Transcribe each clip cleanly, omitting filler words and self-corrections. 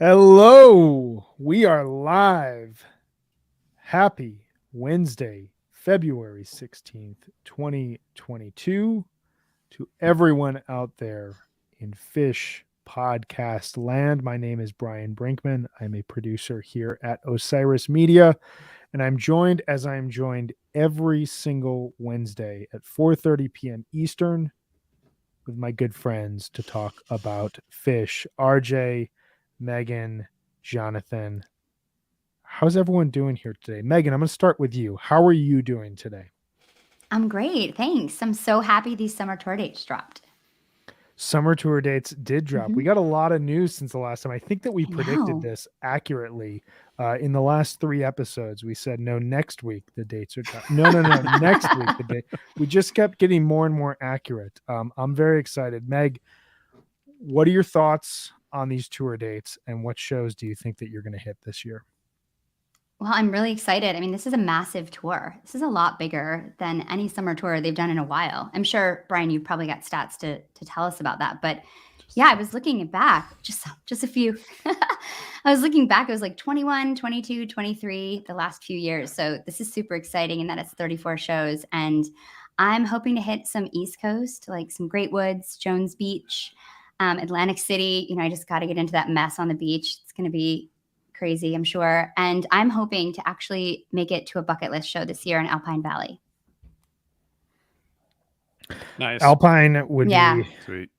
Hello, we are live. Happy Wednesday, February 16th, 2022. To everyone out there in Fish podcast land, my name is Brian Brinkman. I'm a producer here at Osiris Media, and I'm joined as I'm joined every single Wednesday at 4:30 p.m. Eastern with my good friends to talk about fish. RJ, Megan, Jonathan. How's everyone doing here today? Megan, I'm going to start with you. How are you doing today? I'm great. Thanks. I'm so happy these summer tour dates dropped. Summer tour dates did drop. We got a lot of news since the last time. I think that we I predicted know. this accurately in the last 3 episodes. We said, no, next week the dates are dropped. No, next week the date. We just kept getting more and more accurate. I'm very excited. Meg, what are your thoughts on these tour dates and what shows do you think that you're going to hit this year? Well, I'm really excited. I mean, this is a massive tour. This is a lot bigger than any summer tour they've done in a while. I'm sure, Brian, you've probably got stats to tell us about that. But yeah, I was looking back, just a few. I was looking back. It was like 21, 22, 23, the last few years. So this is super exciting in that it's 34 shows. And I'm hoping to hit some East Coast, like some Great Woods, Jones Beach, Atlantic City. I just got to get into that mess on the beach. It's going to be crazy, I'm sure. And I'm hoping to actually make it to a bucket list show this year in Alpine Valley. Nice. Alpine would be sweet.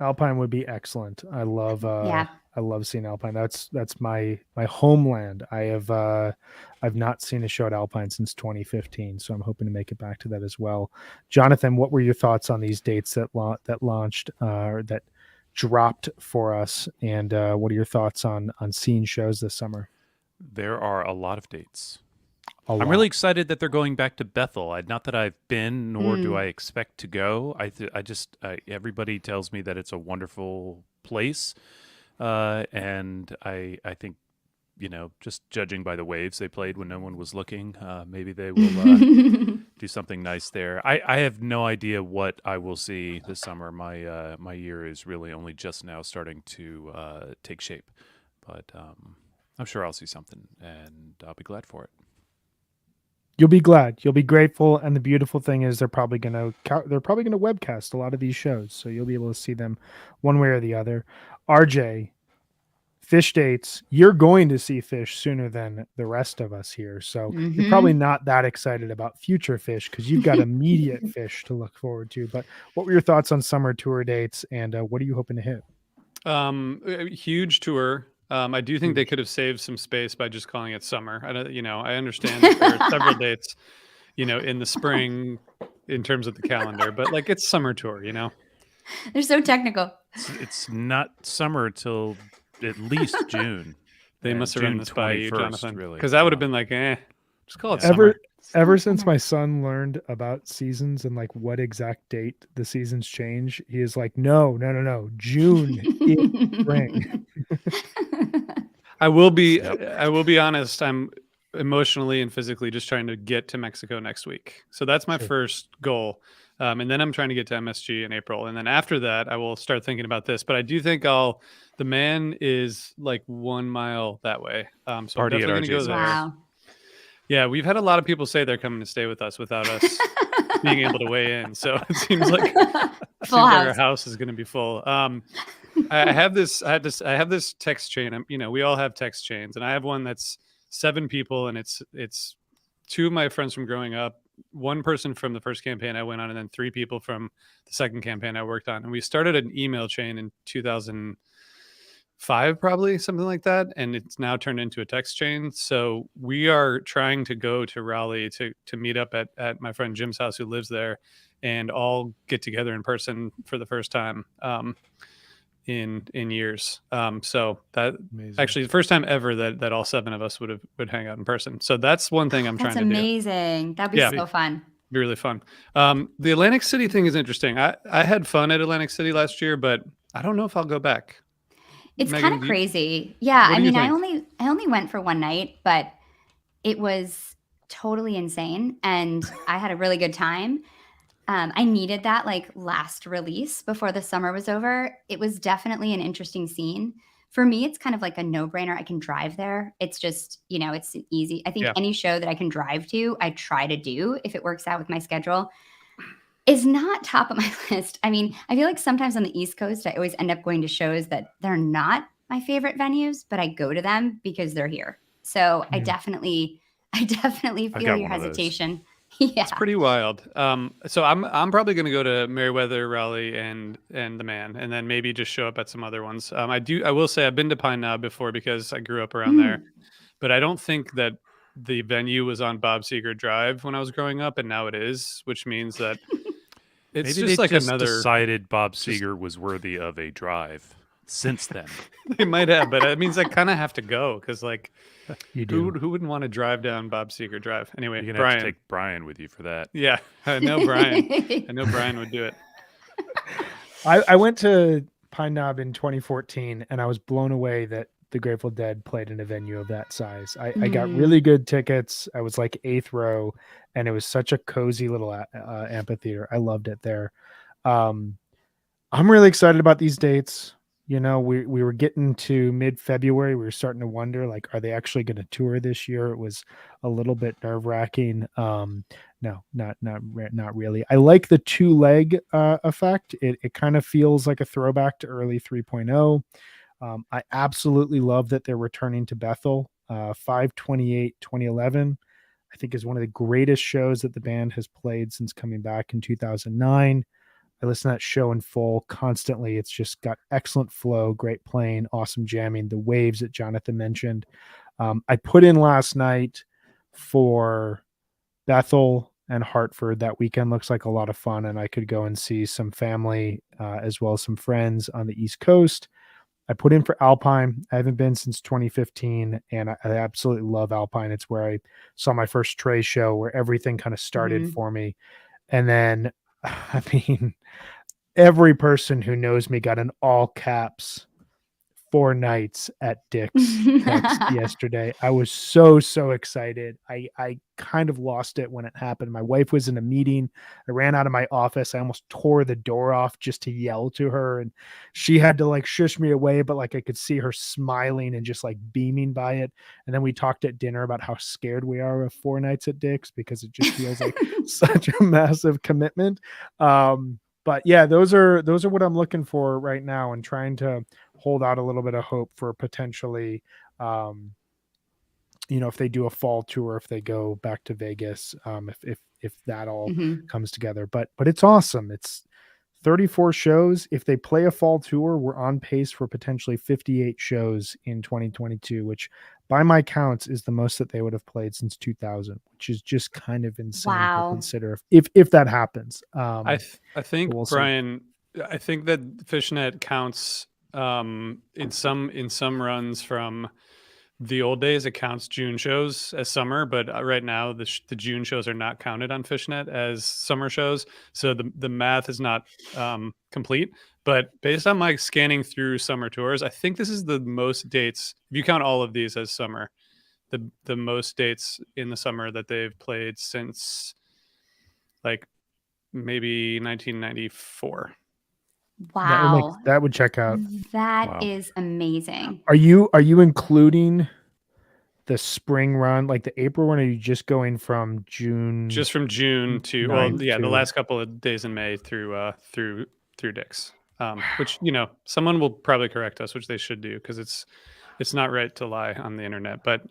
Alpine would be excellent. I love seeing Alpine. That's my homeland. I've not seen a show at Alpine since 2015, so I'm hoping to make it back to that as well. Jonathan, what were your thoughts on these dates that launched or that dropped for us, and what are your thoughts on seeing shows this summer? There are a lot of dates. I'm really excited that they're going back to Bethel. Not that I've been, nor do I expect to go. Everybody tells me that it's a wonderful place, and I think, just judging by the waves they played when no one was looking, maybe they will do something nice there. I have no idea what I will see this summer. My year is really only just now starting to take shape, but I'm sure I'll see something, and I'll be glad for it. You'll be glad. You'll be grateful, and the beautiful thing is they're probably gonna webcast a lot of these shows, so you'll be able to see them one way or the other. RJ, fish dates. You're going to see fish sooner than the rest of us here, so you're probably not that excited about future fish because you've got immediate fish to look forward to. But what were your thoughts on summer tour dates, and what are you hoping to hit? A huge tour. I do think they could have saved some space by just calling it summer. I understand that there are several dates, in the spring in terms of the calendar, but like it's summer tour, They're so technical. It's not summer till at least June. They must have run this by you, Jonathan, really, because I would have been like, just call it summer. Ever since my son learned about seasons and like what exact date the seasons change, he is like, no, June is spring. I will be honest. I'm emotionally and physically just trying to get to Mexico next week. So that's my first goal. And then I'm trying to get to MSG in April. And then after that, I will start thinking about this. But I do think the man is like 1 mile that way. So I'm definitely going to go there. Wow. Yeah, we've had a lot of people say they're coming to stay with us without us being able to weigh in. So it seems like our house is going to be full. I have this text chain. We all have text chains, and I have one that's 7 people, and it's 2 of my friends from growing up, 1 person from the first campaign I went on, and then 3 people from the second campaign I worked on. And we started an email chain in 2005, probably something like that, and it's now turned into a text chain. So we are trying to go to Raleigh to meet up at my friend Jim's house, who lives there, and all get together in person for the first time in years. So that actually the first time ever that all 7 of us would hang out in person. So that's one thing I'm trying to do. That's amazing. That'd be so fun. Be really fun. The Atlantic City thing is interesting. I had fun at Atlantic City last year, but I don't know if I'll go back. It's kind of crazy. Yeah. I mean, I only went for 1 night, but it was totally insane. And I had a really good time. I needed that like last release before the summer was over. It was definitely an interesting scene for me, it's kind of like a no-brainer. I can drive there. It's just, it's easy. I think any show that I can drive to, I try to do if it works out with my schedule. Is not top of my list. I mean, I feel like sometimes on the East Coast, I always end up going to shows that they're not my favorite venues, but I go to them because they're here. So I definitely feel your hesitation. Yeah, it's pretty wild. So I'm probably going to go to Merriweather, Raleigh, and the Man, and then maybe just show up at some other ones. I will say I've been to Pine Knob before because I grew up around there, but I don't think that the venue was on Bob Seger Drive when I was growing up, and now it is, which means that it's maybe just they like just another. Decided Bob Seger was worthy of a drive. Since then, They might have, but it means I kind of have to go because, like, You do. who wouldn't want to drive down Bob Seger Drive? Anyway, you're gonna Brian, have to take Brian with you for that. yeah, I know Brian. I know Brian would do it. I went to Pine Knob in 2014, and I was blown away that the Grateful Dead played in a venue of that size. I got really good tickets. I was like 8th row, and it was such a cozy little amphitheater. I loved it there. I'm really excited about these dates. We were getting to mid-February. We were starting to wonder, like, are they actually going to tour this year? It was a little bit nerve-wracking. No, not really. I like the 2-leg effect. It kind of feels like a throwback to early 3.0. I absolutely love that they're returning to Bethel. 5/28/2011, I think, is one of the greatest shows that the band has played since coming back in 2009. I listen to that show in full constantly. It's just got excellent flow, great playing, awesome jamming, the waves that Jonathan mentioned. I put in last night for Bethel and Hartford. That weekend looks like a lot of fun, and I could go and see some family as well as some friends on the East Coast. I put in for Alpine. I haven't been since 2015, and I absolutely love Alpine. It's where I saw my first Trey show, where everything kind of started for me. And then, I mean, every person who knows me got an all caps 4 nights at Dick's text yesterday. I was so excited. I kind of lost it when it happened. My wife was in a meeting. I ran out of my office. I almost tore the door off just to yell to her, and she had to like shush me away, but like I could see her smiling and just like beaming by it. And then we talked at dinner about how scared we are of 4 nights at Dick's because it just feels like such a massive commitment. But yeah, those are what I'm looking for right now, and trying to hold out a little bit of hope for potentially, if they do a fall tour, if they go back to Vegas, if that all comes together. But it's awesome. It's 34 shows. If they play a fall tour, we're on pace for potentially 58 shows in 2022, which by my counts is the most that they would have played since 2000, which is just kind of insane to consider if that happens. I think, Brian, I think that Fishnet counts in some runs from the old days, it counts June shows as summer, but right now the June shows are not counted on Fishnet as summer shows. So the math is not complete. But based on my scanning through summer tours, I think this is the most dates, if you count all of these as summer, the most dates in the summer that they've played since like maybe 1994. Wow. That would check out. That is amazing. Are you including the spring run, like the April one, or are you just going from June? Just from June to the last couple of days in May through Dick's. Which, someone will probably correct us, which they should do, because it's not right to lie on the internet. But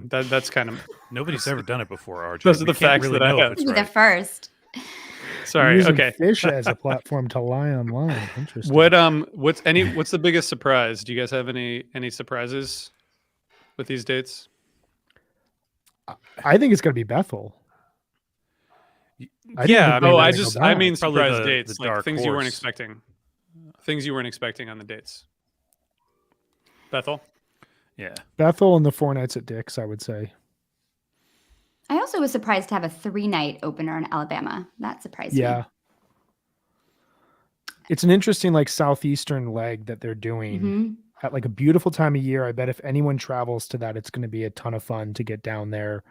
that's kind of nobody's ever done it before. RJ. Those are the facts that I have. The first. Sorry. Okay. Fish as a platform to lie online. Interesting. What's the biggest surprise? Do you guys have any surprises with these dates? I think it's going to be Bethel. I mean surprise dates, like things you weren't expecting. Things you weren't expecting on the dates. Bethel? Yeah. Bethel and the 4 nights at Dick's, I would say. I also was surprised to have a 3-night opener in Alabama. That surprised me. Yeah. It's an interesting like southeastern leg that they're doing at like a beautiful time of year. I bet if anyone travels to that, it's going to be a ton of fun to get down there.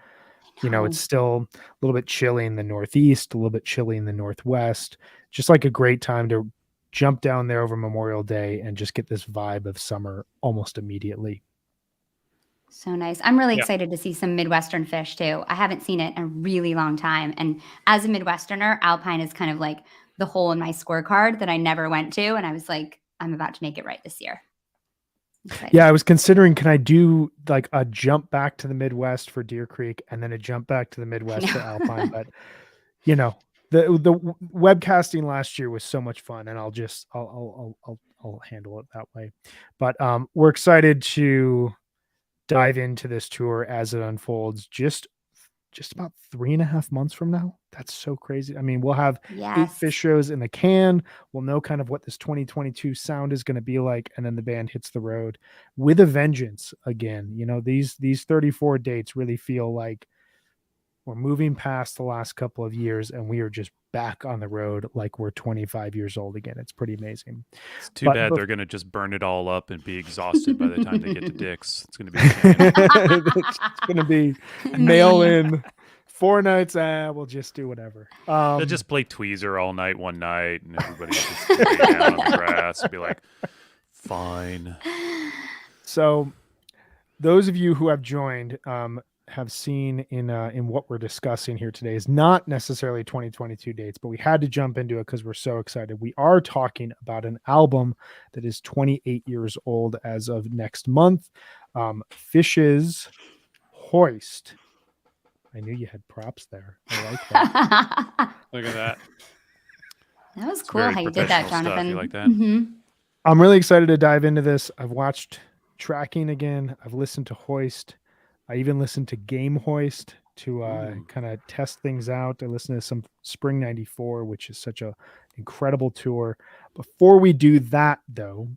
It's still a little bit chilly in the Northeast, a little bit chilly in the Northwest. Just like a great time to jump down there over Memorial Day and just get this vibe of summer almost immediately. So nice. I'm really Yeah. excited to see some Midwestern fish too. I haven't seen it in a really long time. And as a Midwesterner, Alpine is kind of like the hole in my scorecard that I never went to. And I was like, I'm about to make it right this year. Excited. Yeah, I was considering, can I do like a jump back to the Midwest for Deer Creek and then a jump back to the Midwest for Alpine? But you know, the webcasting last year was so much fun, and I'll handle it that way. But we're excited to dive into this tour as it unfolds. Just about 3.5 months from now. That's so crazy. I mean, we'll have 8 fish shows in the can. We'll know kind of what this 2022 sound is going to be like, and then the band hits the road with a vengeance again. You know, these 34 dates really feel like we're moving past the last couple of years, and we are just back on the road like we're 25 years old again. It's pretty amazing. It's too bad they're going to just burn it all up and be exhausted by the time they get to Dick's. It's going to be it's going to be mail in 4 nights. We'll just do whatever. They'll just play Tweezer all night one night, and everybody just lay down on the grass and be like, fine. So those of you who have joined have seen in what we're discussing here today is not necessarily 2022 dates, but we had to jump into it because we're so excited. We are talking about an album that is 28 years old as of next month. Fish's Hoist. I knew you had props there. I like that. Look at that. That was cool how you did that, Jonathan. You like that? Mm-hmm. I'm really excited to dive into this. I've watched Tracking again. I've listened to Hoist. I even listened to Game Hoist to kind of test things out. I listened to some Spring 94, which is such a incredible tour. Before we do that, though,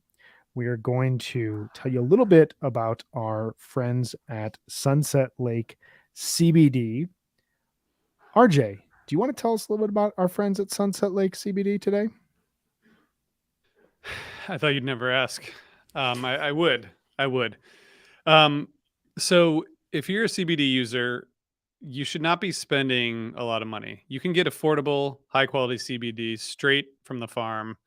we are going to tell you a little bit about our friends at Sunset Lake CBD. RJ, do you want to tell us a little bit about our friends at Sunset Lake CBD today? I thought you'd never ask. I would. So if you're a CBD user, you should not be spending a lot of money. You can get affordable, high quality CBD straight from the farm.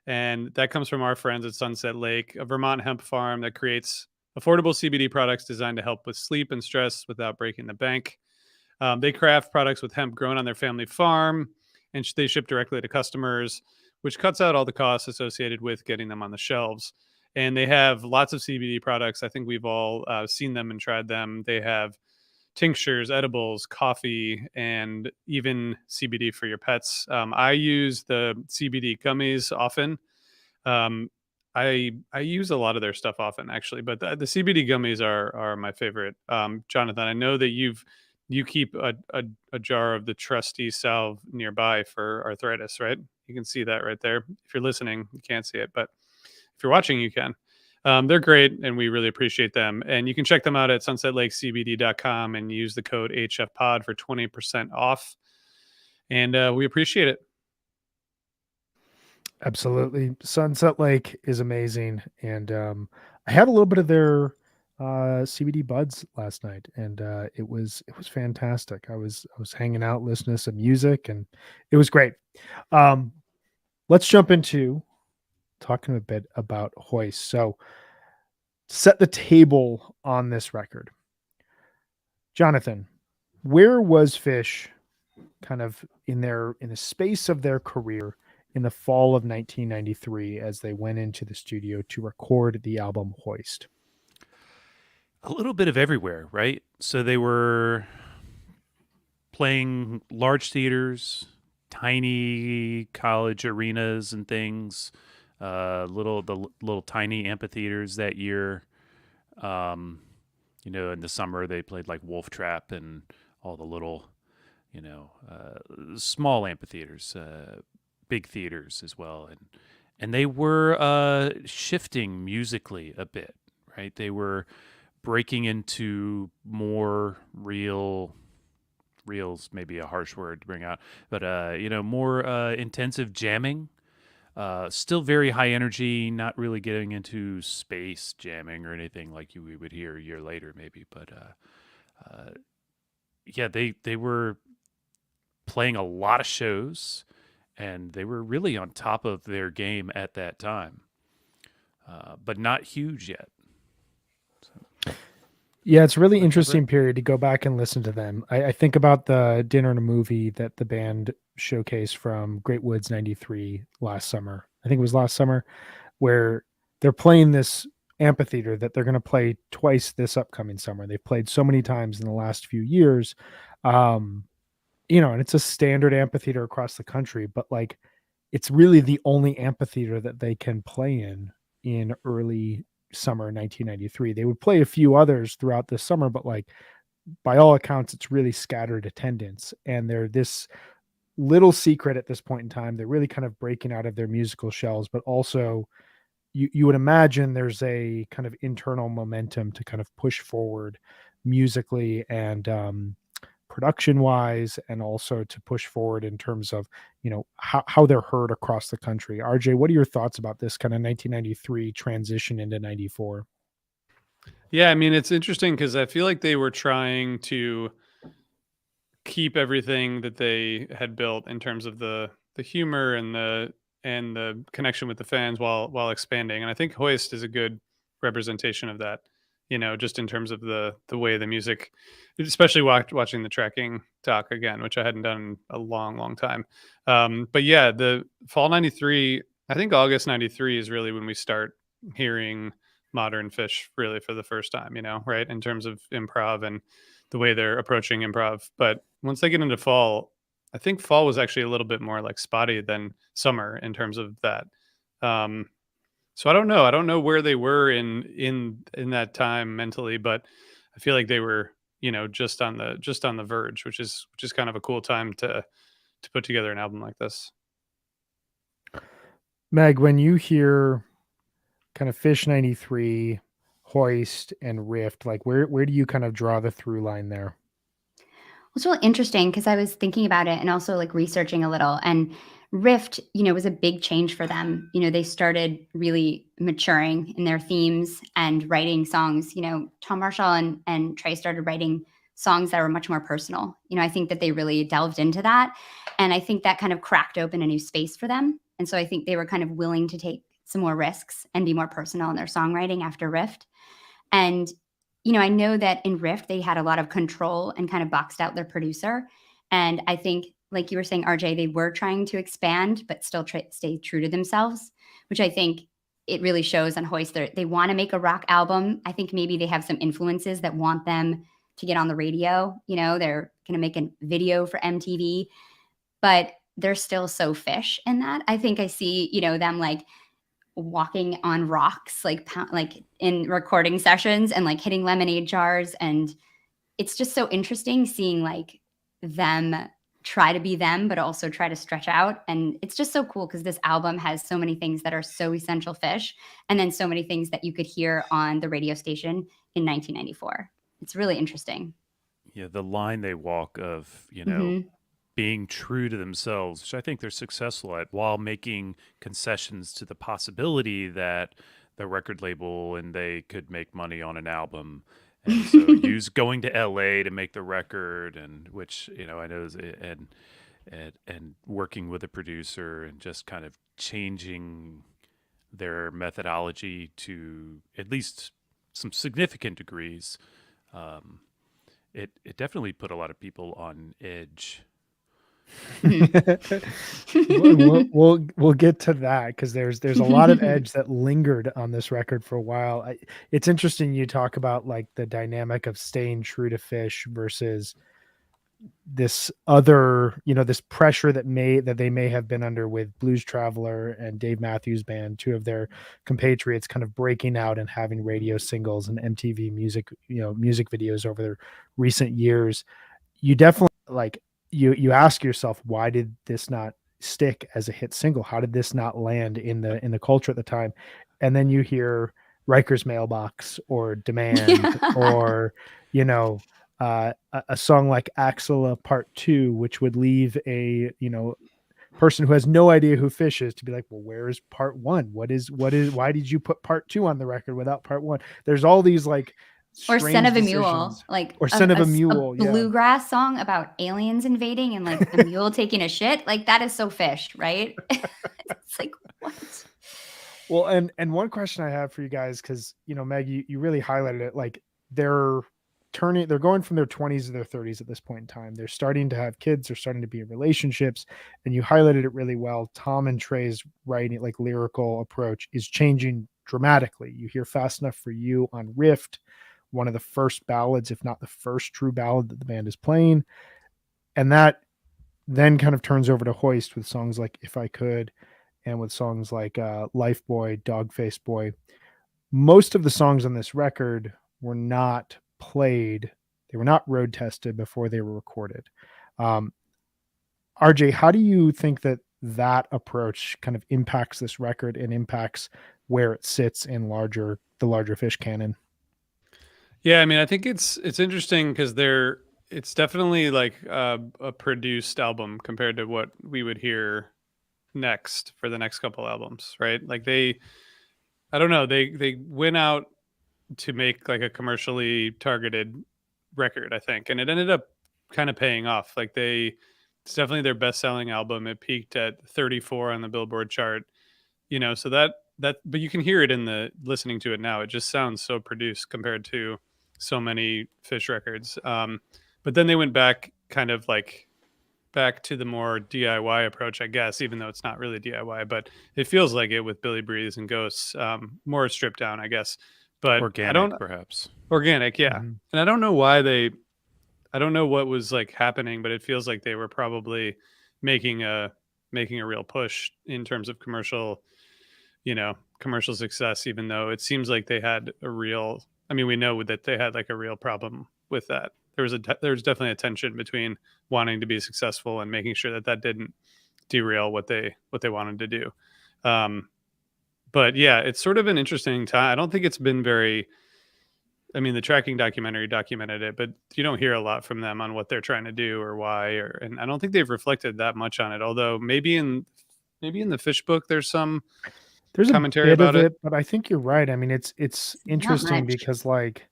And that comes from our friends at Sunset Lake, a Vermont hemp farm that creates affordable CBD products designed to help with sleep and stress without breaking the bank. They craft products with hemp grown on their family farm, and they ship directly to customers, which cuts out all the costs associated with getting them on the shelves. And they have lots of CBD products. I think we've all seen them and tried them. They have tinctures, edibles, coffee, and even CBD for your pets. I use the CBD gummies often. I use a lot of their stuff often, actually, but the CBD gummies are my favorite. Jonathan, I know that you keep a jar of the trusty salve nearby for arthritis, right? You can see that right there. If you're listening, you can't see it, but if you're watching, you can. They're great, and we really appreciate them. And you can check them out at sunsetlakecbd.com and use the code HFPod for 20% off. And we appreciate it. Absolutely. Sunset Lake is amazing. And I had a little bit of their CBD buds last night, and it was fantastic. I was hanging out, listening to some music, and it was great. Let's jump into talking a bit about Hoist. So set the table on this record. Jonathan, where was Fish kind of in the space of their career in the fall of 1993 as they went into the studio to record the album Hoist? A little bit of everywhere, right? So they were playing large theaters, tiny college arenas and things, little tiny amphitheaters that year. In the summer they played like Wolf Trap and all the little, small amphitheaters, big theaters as well. And they were shifting musically a bit, right? They were breaking into more reel's maybe a harsh word to bring out, but more intensive jamming. Still very high energy, not really getting into space jamming or anything like we would hear a year later maybe, but they were playing a lot of shows, and they were really on top of their game at that time, but not huge yet. Yeah, it's a really interesting period to go back and listen to them. I think about the dinner and a movie that the band showcased from Great Woods 93 last summer. I think it was last summer, where they're playing this amphitheater that they're going to play twice this upcoming summer. They've played so many times in the last few years. And it's a standard amphitheater across the country, but like it's really the only amphitheater that they can play in early summer 1993. They would play a few others throughout the summer, but like by all accounts, it's really scattered attendance. And they're this little secret at this point in time. They're really kind of breaking out of their musical shells, but also you would imagine there's a kind of internal momentum to kind of push forward musically and production wise, and also to push forward in terms of how they're heard across the country. RJ, what are your thoughts about this kind of 1993 transition into 94? Yeah, I mean, it's interesting because I feel like they were trying to keep everything that they had built in terms of the humor and the connection with the fans while expanding. And I think Hoist is a good representation of that, just in terms of the way the music, especially watching the tracking talk again, which I hadn't done in a long time. But yeah, the fall 93, I think August 93 is really when we start hearing modern Fish really for the first time, right? In terms of improv and the way they're approaching improv. But once they get into fall, I think fall was actually a little bit more like spotty than summer in terms of that. So I don't know. I don't know where they were in that time mentally, but I feel like they were, just on the verge, which is kind of a cool time to put together an album like this. Meg, when you hear kind of Fish 93, Hoist, and Rift, like where do you kind of draw the through line there? It's really interesting because I was thinking about it and also like researching a little. And Rift, was a big change for them. They started really maturing in their themes and writing songs. Tom Marshall and Trey started writing songs that were much more personal. I think that they really delved into that. And I think that kind of cracked open a new space for them. And so I think they were kind of willing to take some more risks and be more personal in their songwriting after Rift. And I know that in Rift, they had a lot of control and kind of boxed out their producer. And I think, like you were saying, RJ, they were trying to expand, but still stay true to themselves, which I think it really shows on Hoist. They want to make a rock album. I think maybe they have some influences that want them to get on the radio. They're going to make a video for MTV, but they're still so Fish in that. I think I see, them like walking on rocks, like in recording sessions and like hitting lemonade jars. And it's just so interesting seeing like them try to be them, but also try to stretch out. And it's just so cool because this album has so many things that are so essential Fish, and then so many things that you could hear on the radio station in 1994. It's really interesting. Yeah, the line they walk of, being true to themselves, which I think they're successful at, while making concessions to the possibility that the record label and they could make money on an album. And so use going to LA to make the record, and which, I know is, and working with a producer and just kind of changing their methodology to at least some significant degrees. It definitely put a lot of people on edge. we'll get to that because there's a lot of edge that lingered on this record for a while. It's interesting you talk about like the dynamic of staying true to Fish versus this other, this pressure that they may have been under with Blues Traveler and Dave Matthews Band, two of their compatriots, kind of breaking out and having radio singles and MTV music videos over the recent years. You definitely like. You ask yourself, why did this not stick as a hit single? How did this not land in the culture at the time? And then you hear Riker's Mailbox or Demand or, a song like Axela Part 2, which would leave a, person who has no idea who Fish is to be like, well, where is Part 1? Why did you put Part 2 on the record without Part 1? There's all these like Or Son of a decisions. Mule, like or Son of a Mule, a bluegrass song about aliens invading and like a mule taking a shit. Like that is so Fish, right? It's like, what? Well, and one question I have for you guys, because Meg, you really highlighted it. Like they're going from their 20s to their 30s at this point in time. They're starting to have kids, they're starting to be in relationships, and you highlighted it really well. Tom and Trey's writing, like lyrical approach, is changing dramatically. You hear Fast Enough for You on Rift, one of the first ballads, if not the first true ballad that the band is playing. And that then kind of turns over to Hoist with songs like If I Could, and with songs like Life Boy, Dog Face Boy. Most of the songs on this record were not played. They were not road tested before they were recorded. RJ, how do you think that approach kind of impacts this record and impacts where it sits in the larger Fish canon? Yeah, I mean, I think it's interesting because it's definitely like a produced album compared to what we would hear next for the next couple albums, right? Like I don't know, they went out to make like a commercially targeted record, I think, and it ended up kind of paying off. Like it's definitely their best-selling album. It peaked at 34 on the Billboard chart, so that but you can hear it in the listening to it now. It just sounds so produced compared to so many Fish records. But then they went back to the more DIY approach, I guess, even though it's not really DIY, but it feels like it with Billy Breathes and Ghosts, more stripped down, I guess. But organic, perhaps. Organic, yeah. Mm-hmm. And I don't know why I don't know what was like happening, but it feels like they were probably making a real push in terms of commercial success, even though it seems like they had we know that they had like a real problem with that. There was definitely a tension between wanting to be successful and making sure that didn't derail what they wanted to do. But yeah, it's sort of an interesting time. I don't think it's been very, the Tracking documentary documented it, but you don't hear a lot from them on what they're trying to do or why, and I don't think they've reflected that much on it. Although maybe in the Fish book, there's commentary a bit about of it, but I think you're right. I mean, it's interesting because like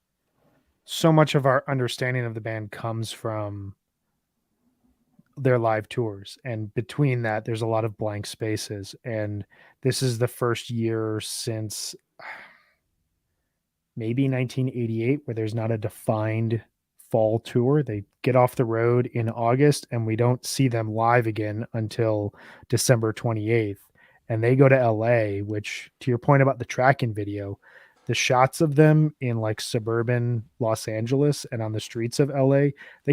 so much of our understanding of the band comes from their live tours, and between that there's a lot of blank spaces, and this is the first year since maybe 1988 where there's not a defined fall tour. They get off the road in August and we don't see them live again until December 28th, and they go to LA, which, to your point about the Tracking video, the shots of them in like suburban Los Angeles and on the streets of LA, I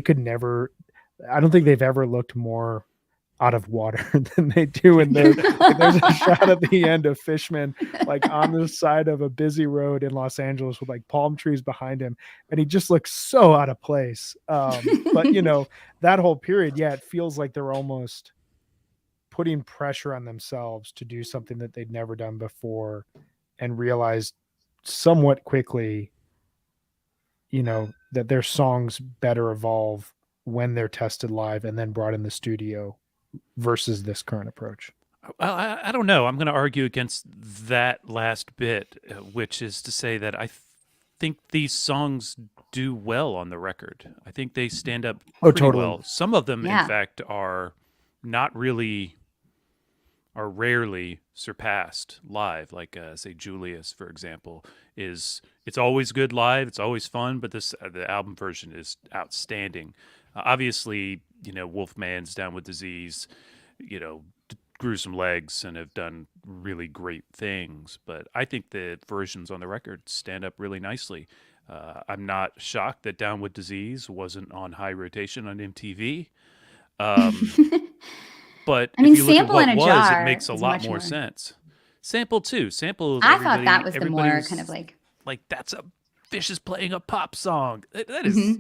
don't think they've ever looked more out of water than they do in those. Like, there's a shot at the end of Fishman like on the side of a busy road in Los Angeles with like palm trees behind him, and he just looks so out of place. But that whole period, it feels like they're almost putting pressure on themselves to do something that they'd never done before, and realized somewhat quickly that their songs better evolve when they're tested live and then brought in the studio versus this current approach. I don't know. I'm going to argue against that last bit, which is to say that I think these songs do well on the record. I think they stand up pretty well. Some of them, in fact, are rarely surpassed live. Like, say, Julius, for example, it's always good live. It's always fun, but the album version is outstanding. Obviously, Wolfman's Down with Disease, grew some legs and have done really great things. But I think the versions on the record stand up really nicely. I'm not shocked that Down with Disease wasn't on high rotation on MTV. But if you look at what was, it makes a lot more sense. Sample too. Sample. I thought that was the more kind of like that's a Fish is playing a pop song. That is.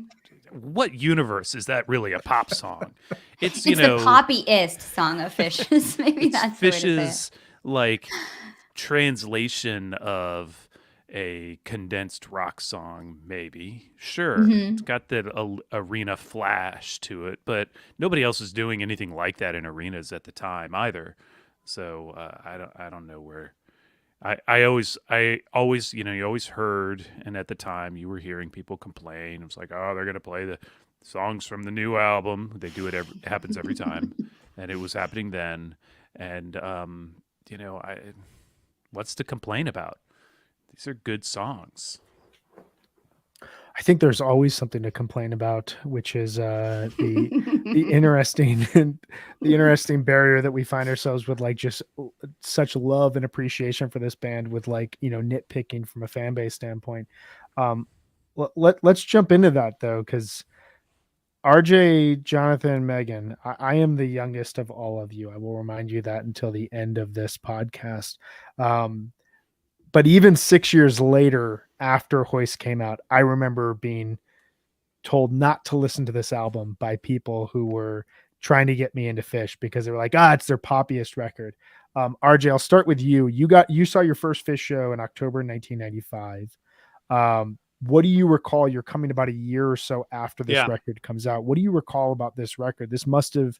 What universe is that really a pop song? It's the poppy-ist song of Fish's. Maybe that's Fish's like translation of a condensed rock song, maybe. Sure, It's got that arena flash to it, but nobody else is doing anything like that in arenas at the time either. So I don't know I always, you know, you always heard, and at the time you were hearing people complain. It was like, oh, they're gonna play the songs from the new album. They do it it happens every time, and it was happening then. And you know, what's to complain about? These are good songs. I think there's always something to complain about, which is the interesting the interesting barrier that we find ourselves with, like just such love and appreciation for this band, with like, you know, nitpicking from a fan base standpoint. Let's jump into that though, because RJ, Jonathan, Megan, I am the youngest of all of you. I will remind you that until the end of this podcast. But even 6 years later, after Hoist came out, I remember being told not to listen to this album by people who were trying to get me into Fish, because they were like, it's their poppiest record. RJ, I'll start with you. You saw your first Fish show in October 1995. What do you recall? You're coming about a year or so after this record comes out. What do you recall about this record? This must have,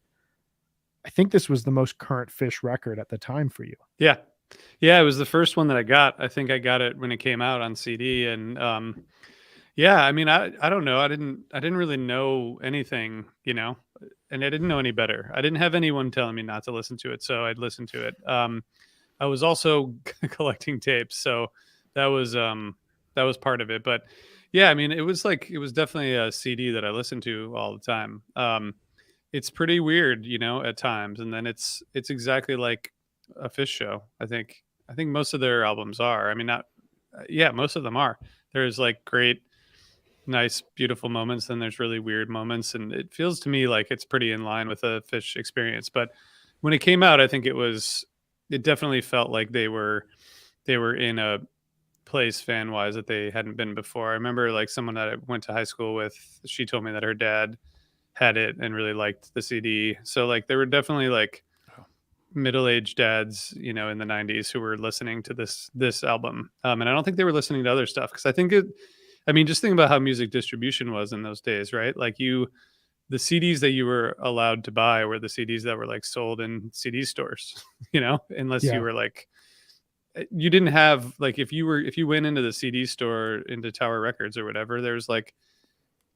I think this was the most current Fish record at the time for you. Yeah. Yeah, it was the first one that I got. I think I got it when it came out on CD. And yeah, I mean, I don't know. I didn't really know anything, you know, and I didn't know any better. I didn't have anyone telling me not to listen to it, so I'd listen to it. I was also collecting tapes, so that was part of it. But yeah, I mean, it was definitely a CD that I listened to all the time. It's pretty weird, you know, at times, and then it's exactly like a Fish show. I think most of their albums are. I mean, not most of them are. There's like great, nice, beautiful moments, then there's really weird moments, and it feels to me like it's pretty in line with a Fish experience. But when it came out, I think it definitely felt like they were in a place fan wise that they hadn't been before. I remember like someone that I went to high school with, she told me that her dad had it and really liked the CD. So like there were definitely like middle-aged dads, you know, in the 90s who were listening to this album. And I don't think they were listening to other stuff, because I mean, just think about how music distribution was in those days, right? Like the CDs that you were allowed to buy were the CDs that were like sold in CD stores, you know, unless you were like, you didn't have like, if you went into the CD store, into Tower Records or whatever, there's like,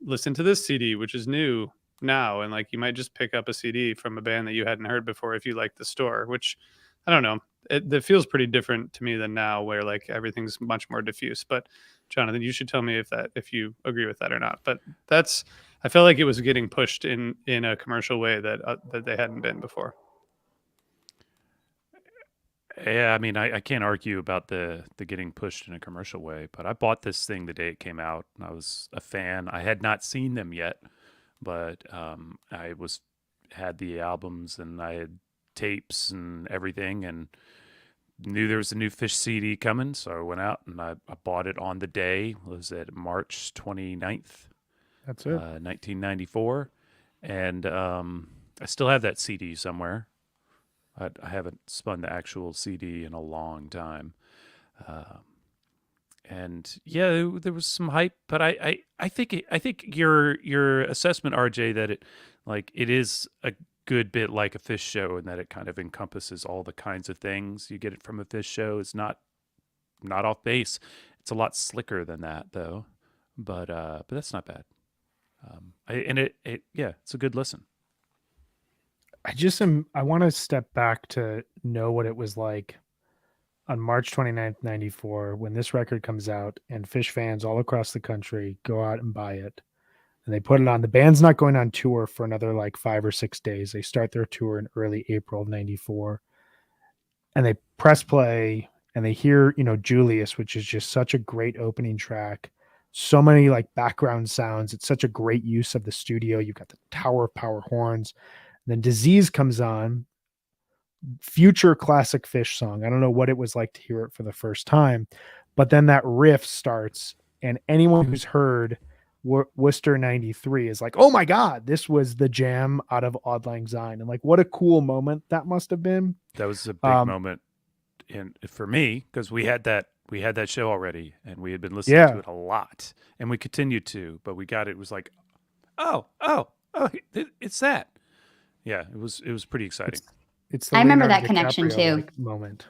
listen to this CD, which is new now, and like you might just pick up a CD from a band that you hadn't heard before if you like the store, which I don't know, it feels pretty different to me than now, where like everything's much more diffuse. But Jonathan, you should tell me if you agree with that or not. But I felt like it was getting pushed in a commercial way that they hadn't been before. Yeah, I mean, I can't argue about the getting pushed in a commercial way, but I bought this thing the day it came out, and I was a fan. I had not seen them yet, but I had the albums, and I had tapes and everything, and knew there was a new Fish CD coming, so I went out and I bought it on the day. It was at March 29th. That's it. 1994, and I still have that CD somewhere. I haven't spun the actual CD in a long time. And yeah, there was some hype, but I think your assessment, RJ, that it is a good bit like a Fish show, and that it kind of encompasses all the kinds of things you get it from a Fish show. It's not off base. It's a lot slicker than that, though. But that's not bad. It's a good listen. I want to step back to know what it was like on March 29th, 94, when this record comes out and Fish fans all across the country go out and buy it, and they put it on. The band's not going on tour for another like 5 or 6 days. They start their tour in early April of 94, and they press play and they hear, you know, Julius, which is just such a great opening track. So many like background sounds. It's such a great use of the studio. You've got the Tower of Power horns. Then Disease comes on, future classic Fish song. I don't know what it was like to hear it for the first time, but then that riff starts, and anyone who's heard Worcester 93 is like, oh my God, this was the jam out of Auld Lang Syne. And like, what a cool moment that must have been. That was a big moment for me, because we had that show already, and we had been listening to it a lot, and we continued to, but we got it was like, oh, it's that. Yeah, it was pretty exciting. It's I remember that connection too. Moment.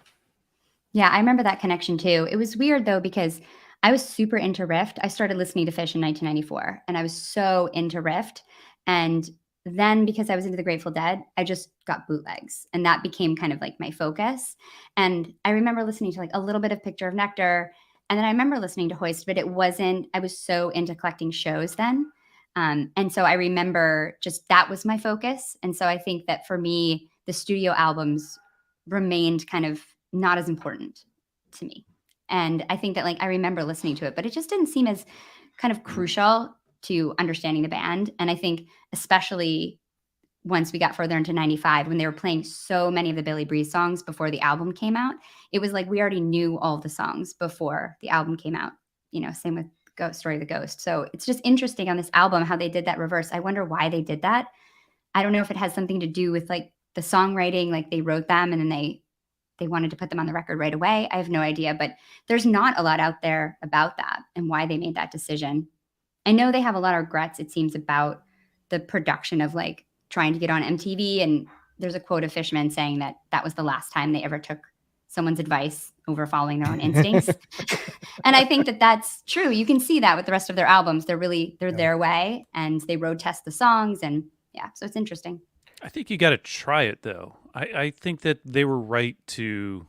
Yeah, I remember that connection too. It was weird though, because I was super into Rift. I started listening to Fish in 1994 and I was so into Rift. And then because I was into the Grateful Dead, I just got bootlegs and that became kind of like my focus. And I remember listening to like a little bit of Picture of Nectar. And then I remember listening to Hoist, but I was so into collecting shows then. And so I remember just that was my focus. And so I think that for me, the studio albums remained kind of not as important to me. And I think that like I remember listening to it, but it just didn't seem as kind of crucial to understanding the band. And I think especially once we got further into 95, when they were playing so many of the Billy Breeze songs before the album came out, it was like we already knew all the songs before the album came out. Same with Story of the Ghost. So it's just interesting on this album how they did that reverse. I wonder why they did that. I don't know if it has something to do with like the songwriting, like they wrote them and then they wanted to put them on the record right away. I have no idea, but there's not a lot out there about that and why they made that decision. I know they have a lot of regrets, it seems, about the production of like trying to get on MTV. And there's a quote of Fishman saying that that was the last time they ever took someone's advice over following their own instincts. And I think that that's true. You can see that with the rest of their albums. They're their way and they road test the songs. And yeah, so it's interesting. I think you got to try it though. I think that they were right to,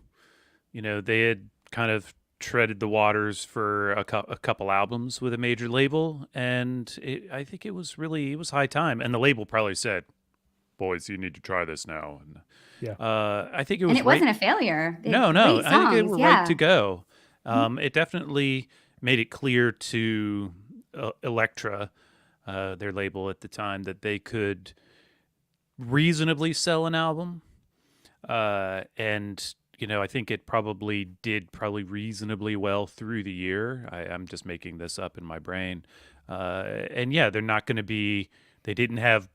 they had kind of treaded the waters for a couple albums with a major label, and I think it was high time. And the label probably said, "Boys, you need to try this now." And Yeah. I think it was. And it wasn't a failure. No. Great songs, I think they were right to yeah. go. It definitely made it clear to Elektra, their label at the time, that they could reasonably sell an album, and I think it probably did reasonably well through the year. I'm just making this up in my brain, and yeah, they're not going to be. They didn't have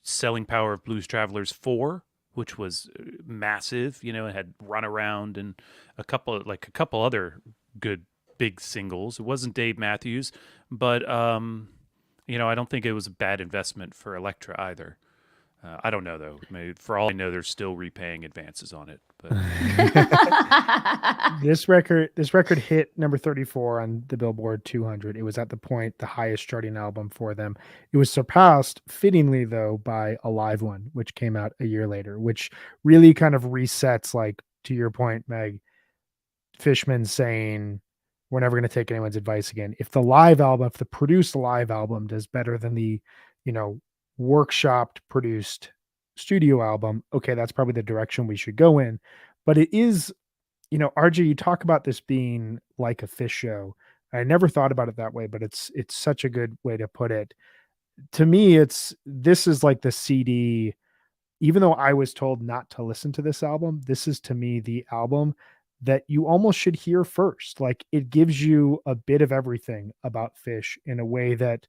selling power of Blues Travelers 4, which was massive. It had Run Around and a couple other good big singles. It wasn't Dave Matthews, but I don't think it was a bad investment for Elektra either. I don't know though. Maybe, for all I know, they're still repaying advances on it. But this record hit number 34 on the Billboard 200. It was at the point the highest charting album for them. It was surpassed, fittingly though, by a live one, which came out a year later, which really kind of resets, like to your point, Meg, Fishman saying, "We're never going to take anyone's advice again." If the produced live album does better than the, workshopped produced studio album, okay, that's probably the direction we should go in. But it is, RJ, you talk about this being like a Fish show. I never thought about it that way, but it's such a good way to put it. To me, this is like the CD. Even though I was told not to listen to this album, this is to me the album that you almost should hear first. Like, it gives you a bit of everything about Fish in a way that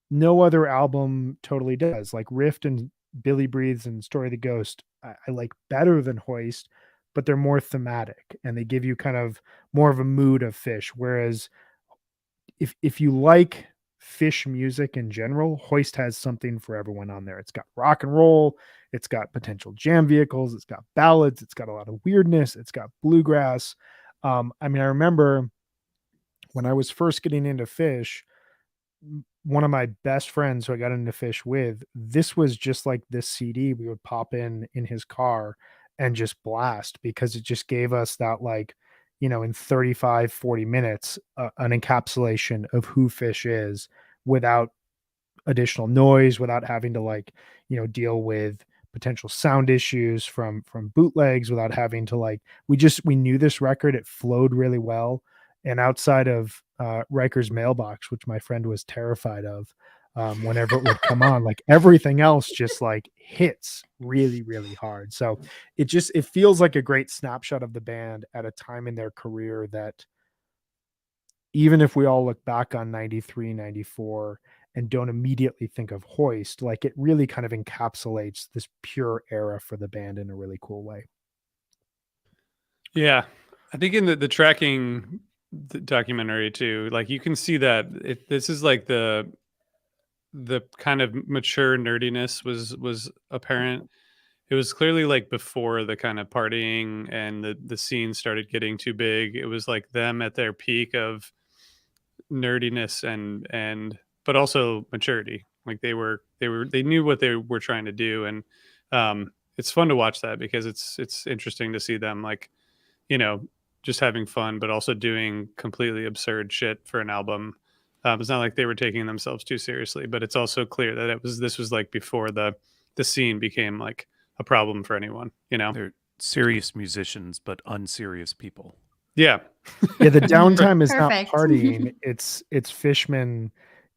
no other album totally does. Like Rift and Billy Breathes and Story of the Ghost, I like better than Hoist, but they're more thematic and they give you kind of more of a mood of Fish. Whereas if you like Fish music in general, Hoist has something for everyone on there. It's got rock and roll, it's got potential jam vehicles, it's got ballads, it's got a lot of weirdness, it's got bluegrass. I remember when I was first getting into Fish, one of my best friends who I got into Fish with, this was just like this CD we would pop in his car and just blast, because it just gave us that, like, in 35, 40 minutes, an encapsulation of who Fish is without additional noise, without having to, like, deal with potential sound issues from bootlegs, without having to, like, we knew this record, it flowed really well. And outside of Riker's Mailbox, which my friend was terrified of, whenever it would come on, like, everything else just like hits really, really hard. So it feels like a great snapshot of the band at a time in their career that, even if we all look back on 93, 94 and don't immediately think of Hoist, like, it really kind of encapsulates this pure era for the band in a really cool way. Yeah. I think in the tracking documentary too, like, you can see that this is like the kind of mature nerdiness was apparent, it was clearly like before the kind of partying and the scene started getting too big. It was like them at their peak of nerdiness and but also maturity. Like they knew what they were trying to do, and it's fun to watch that because it's interesting to see them like, you know, just having fun, but also doing completely absurd shit for an album. It's not like they were taking themselves too seriously, but it's also clear that this was like before the scene became like a problem for anyone, you know? They're serious musicians, but unserious people. Yeah. Yeah, the downtime is not Perfect. partying. It's Fishman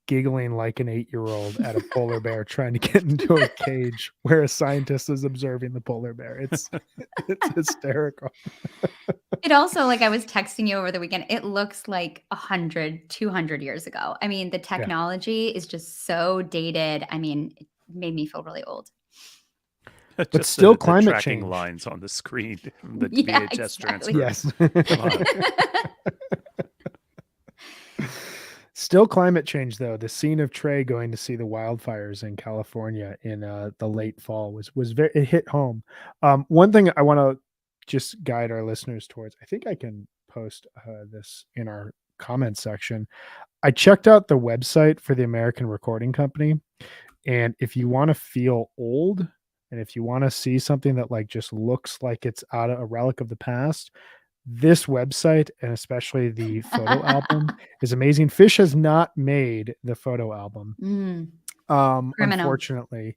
giggling like an 8-year-old at a polar bear trying to get into a cage where a scientist is observing the polar bear. It's hysterical. It also, like I was texting you over the weekend, it looks like 100, 200 years ago. I mean, the technology is just so dated. I mean, it made me feel really old. But Just still the climate tracking change. lines on the screen, the Yeah, VHS exactly. transfer. Yes. Come on. Still climate change, though. The scene of Trey going to see the wildfires in California in the late fall was very, it hit home. One thing I want to just guide our listeners towards, I think I can post this in our comment section. I checked out the website for the American Recording Company, and if you want to feel old and if you want to see something that like just looks like it's out of a relic of the past, this website and especially the photo album is amazing. Fish has not made the photo album, Criminal. unfortunately,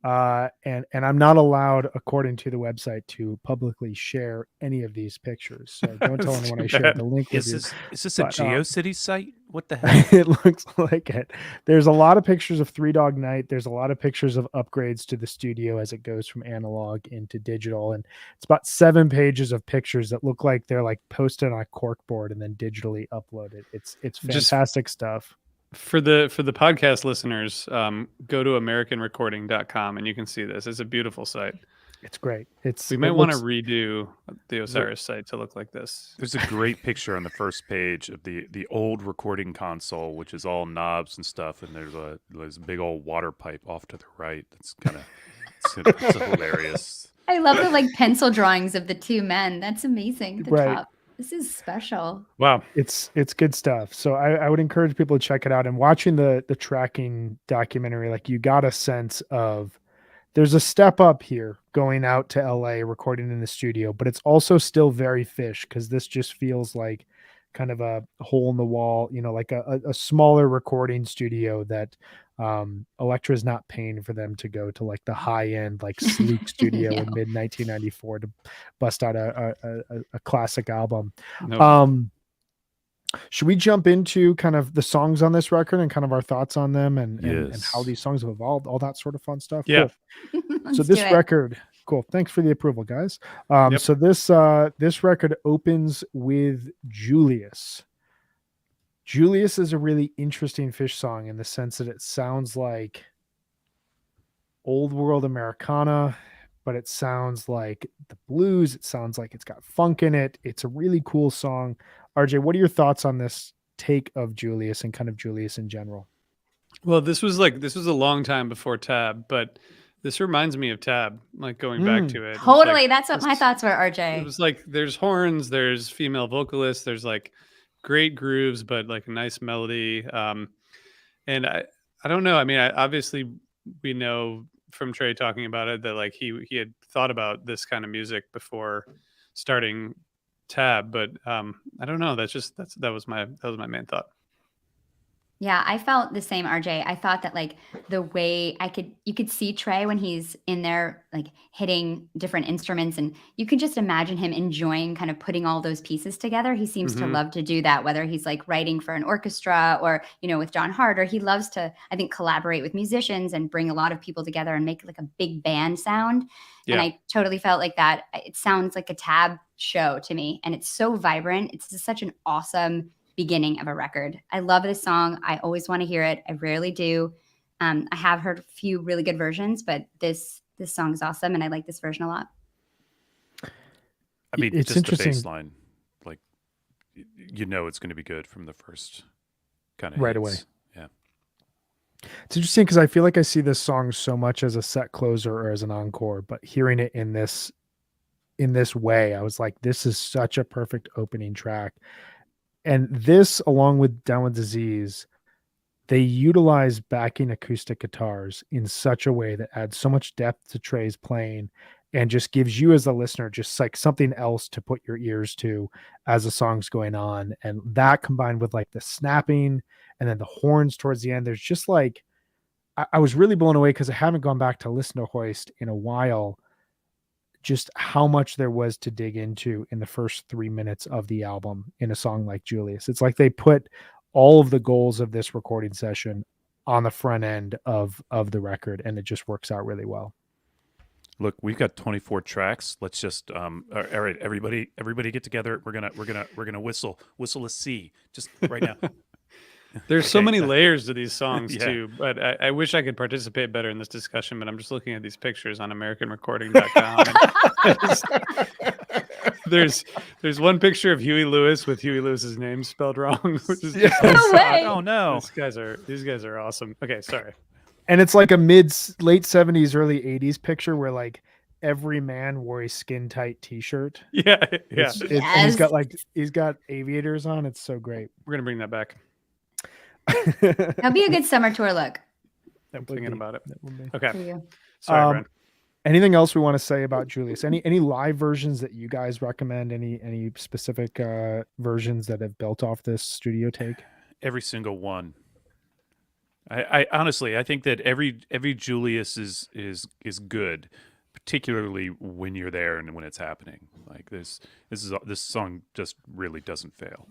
and I'm not allowed, according to the website, to publicly share any of these pictures. So don't tell anyone I shared the link with you. Is this a But, GeoCities site? What the hell? it looks like it. There's a lot of pictures of Three Dog Night. There's a lot of pictures of upgrades to the studio as it goes from analog into digital. And it's about 7 pages of pictures that look like they're like posted on a corkboard and then digitally uploaded. It's fantastic stuff. For the podcast listeners, go to americanrecording.com and you can see this. It's a beautiful site. It's great. We might want to redo the Osiris site to look like this. There's a great picture on the first page of the old recording console, which is all knobs and stuff, and there's a big old water pipe off to the right. That's kind of it's hilarious. I love the like pencil drawings of the two men. That's amazing. The Right. top. This is special. Wow. It's good stuff. So I would encourage people to check it out. And watching the tracking documentary, like you got a sense of there's a step up here going out to LA, recording in the studio, but it's also still very Fish because this just feels like kind of a hole in the wall, you know, like a smaller recording studio that Elektra is not paying for them to go to like the high end, like sleek studio in mid 1994 to bust out a classic album. No. Should we jump into kind of the songs on this record and kind of our thoughts on them and how these songs have evolved, all that sort of fun stuff? Yeah. Cool. Let's So this do it. record, cool. Thanks for the approval, guys. Yep. So this record opens with Julius. Julius is a really interesting Fish song in the sense that it sounds like old world Americana, but it sounds like the blues. It sounds like it's got funk in it. It's a really cool song. RJ, what are your thoughts on this take of Julius and kind of Julius in general? Well, this was a long time before Tab, but this reminds me of Tab, like going back to it. It's Totally. like, That's what my thoughts were, it RJ. was like there's horns, there's female vocalists, there's like great grooves, but like a nice melody. And I don't know. I mean, obviously we know from Trey talking about it that like he had thought about this kind of music before starting Tab, but I don't know. That was my main thought. Yeah, I felt the same, RJ. I thought that like the way you could see Trey when he's in there, like hitting different instruments, and you could just imagine him enjoying kind of putting all those pieces together. He seems to love to do that, whether he's like writing for an orchestra or, you know, with John Hart, or he loves to, I think, collaborate with musicians and bring a lot of people together and make like a big band sound. Yeah. And I totally felt like that. It sounds like a Tab show to me, and it's so vibrant. It's just such an awesome beginning of a record. I love this song. I always want to hear it. I rarely do. I have heard a few really good versions, but this song is awesome, and I like this version a lot. I mean, it's just interesting. The bass line, like, you know, it's going to be good from the first kind of right hits. away. Yeah. It's interesting because I feel like I see this song so much as a set closer or as an encore, but hearing it in this way, I was like, this is such a perfect opening track. And this, along with Down with Disease, they utilize backing acoustic guitars in such a way that adds so much depth to Trey's playing and just gives you as a listener just like something else to put your ears to as the song's going on. And that combined with like the snapping and then the horns towards the end, there's just like, I was really blown away because I haven't gone back to listen to Hoist in a while, just how much there was to dig into in the first 3 minutes of the album in a song like Julius. It's like they put all of the goals of this recording session on the front end of the record, and it just works out really well. Look, we've got 24 tracks. Let's just all right, everybody get together. We're gonna whistle a C just right now. There's so many layers to these songs too, but I wish I could participate better in this discussion, but I'm just looking at these pictures on AmericanRecording.com. There's one picture of Huey Lewis with Huey Lewis's name spelled wrong, which is No way. Oh no. These guys are awesome. Okay, sorry. And it's like a late 70s, early 80s picture where like every man wore a skin tight t-shirt. Yeah. And he's got aviators on. It's so great. We're gonna bring that back. That'd be a good summer tour look. I'm thinking about it. For Okay. you. Sorry, Brian. Anything else we want to say about Julius? Any live versions that you guys recommend? Any specific versions that have built off this studio take? Every single one. I honestly, I think that every Julius is good, particularly when you're there and when it's happening. Like this song just really doesn't fail.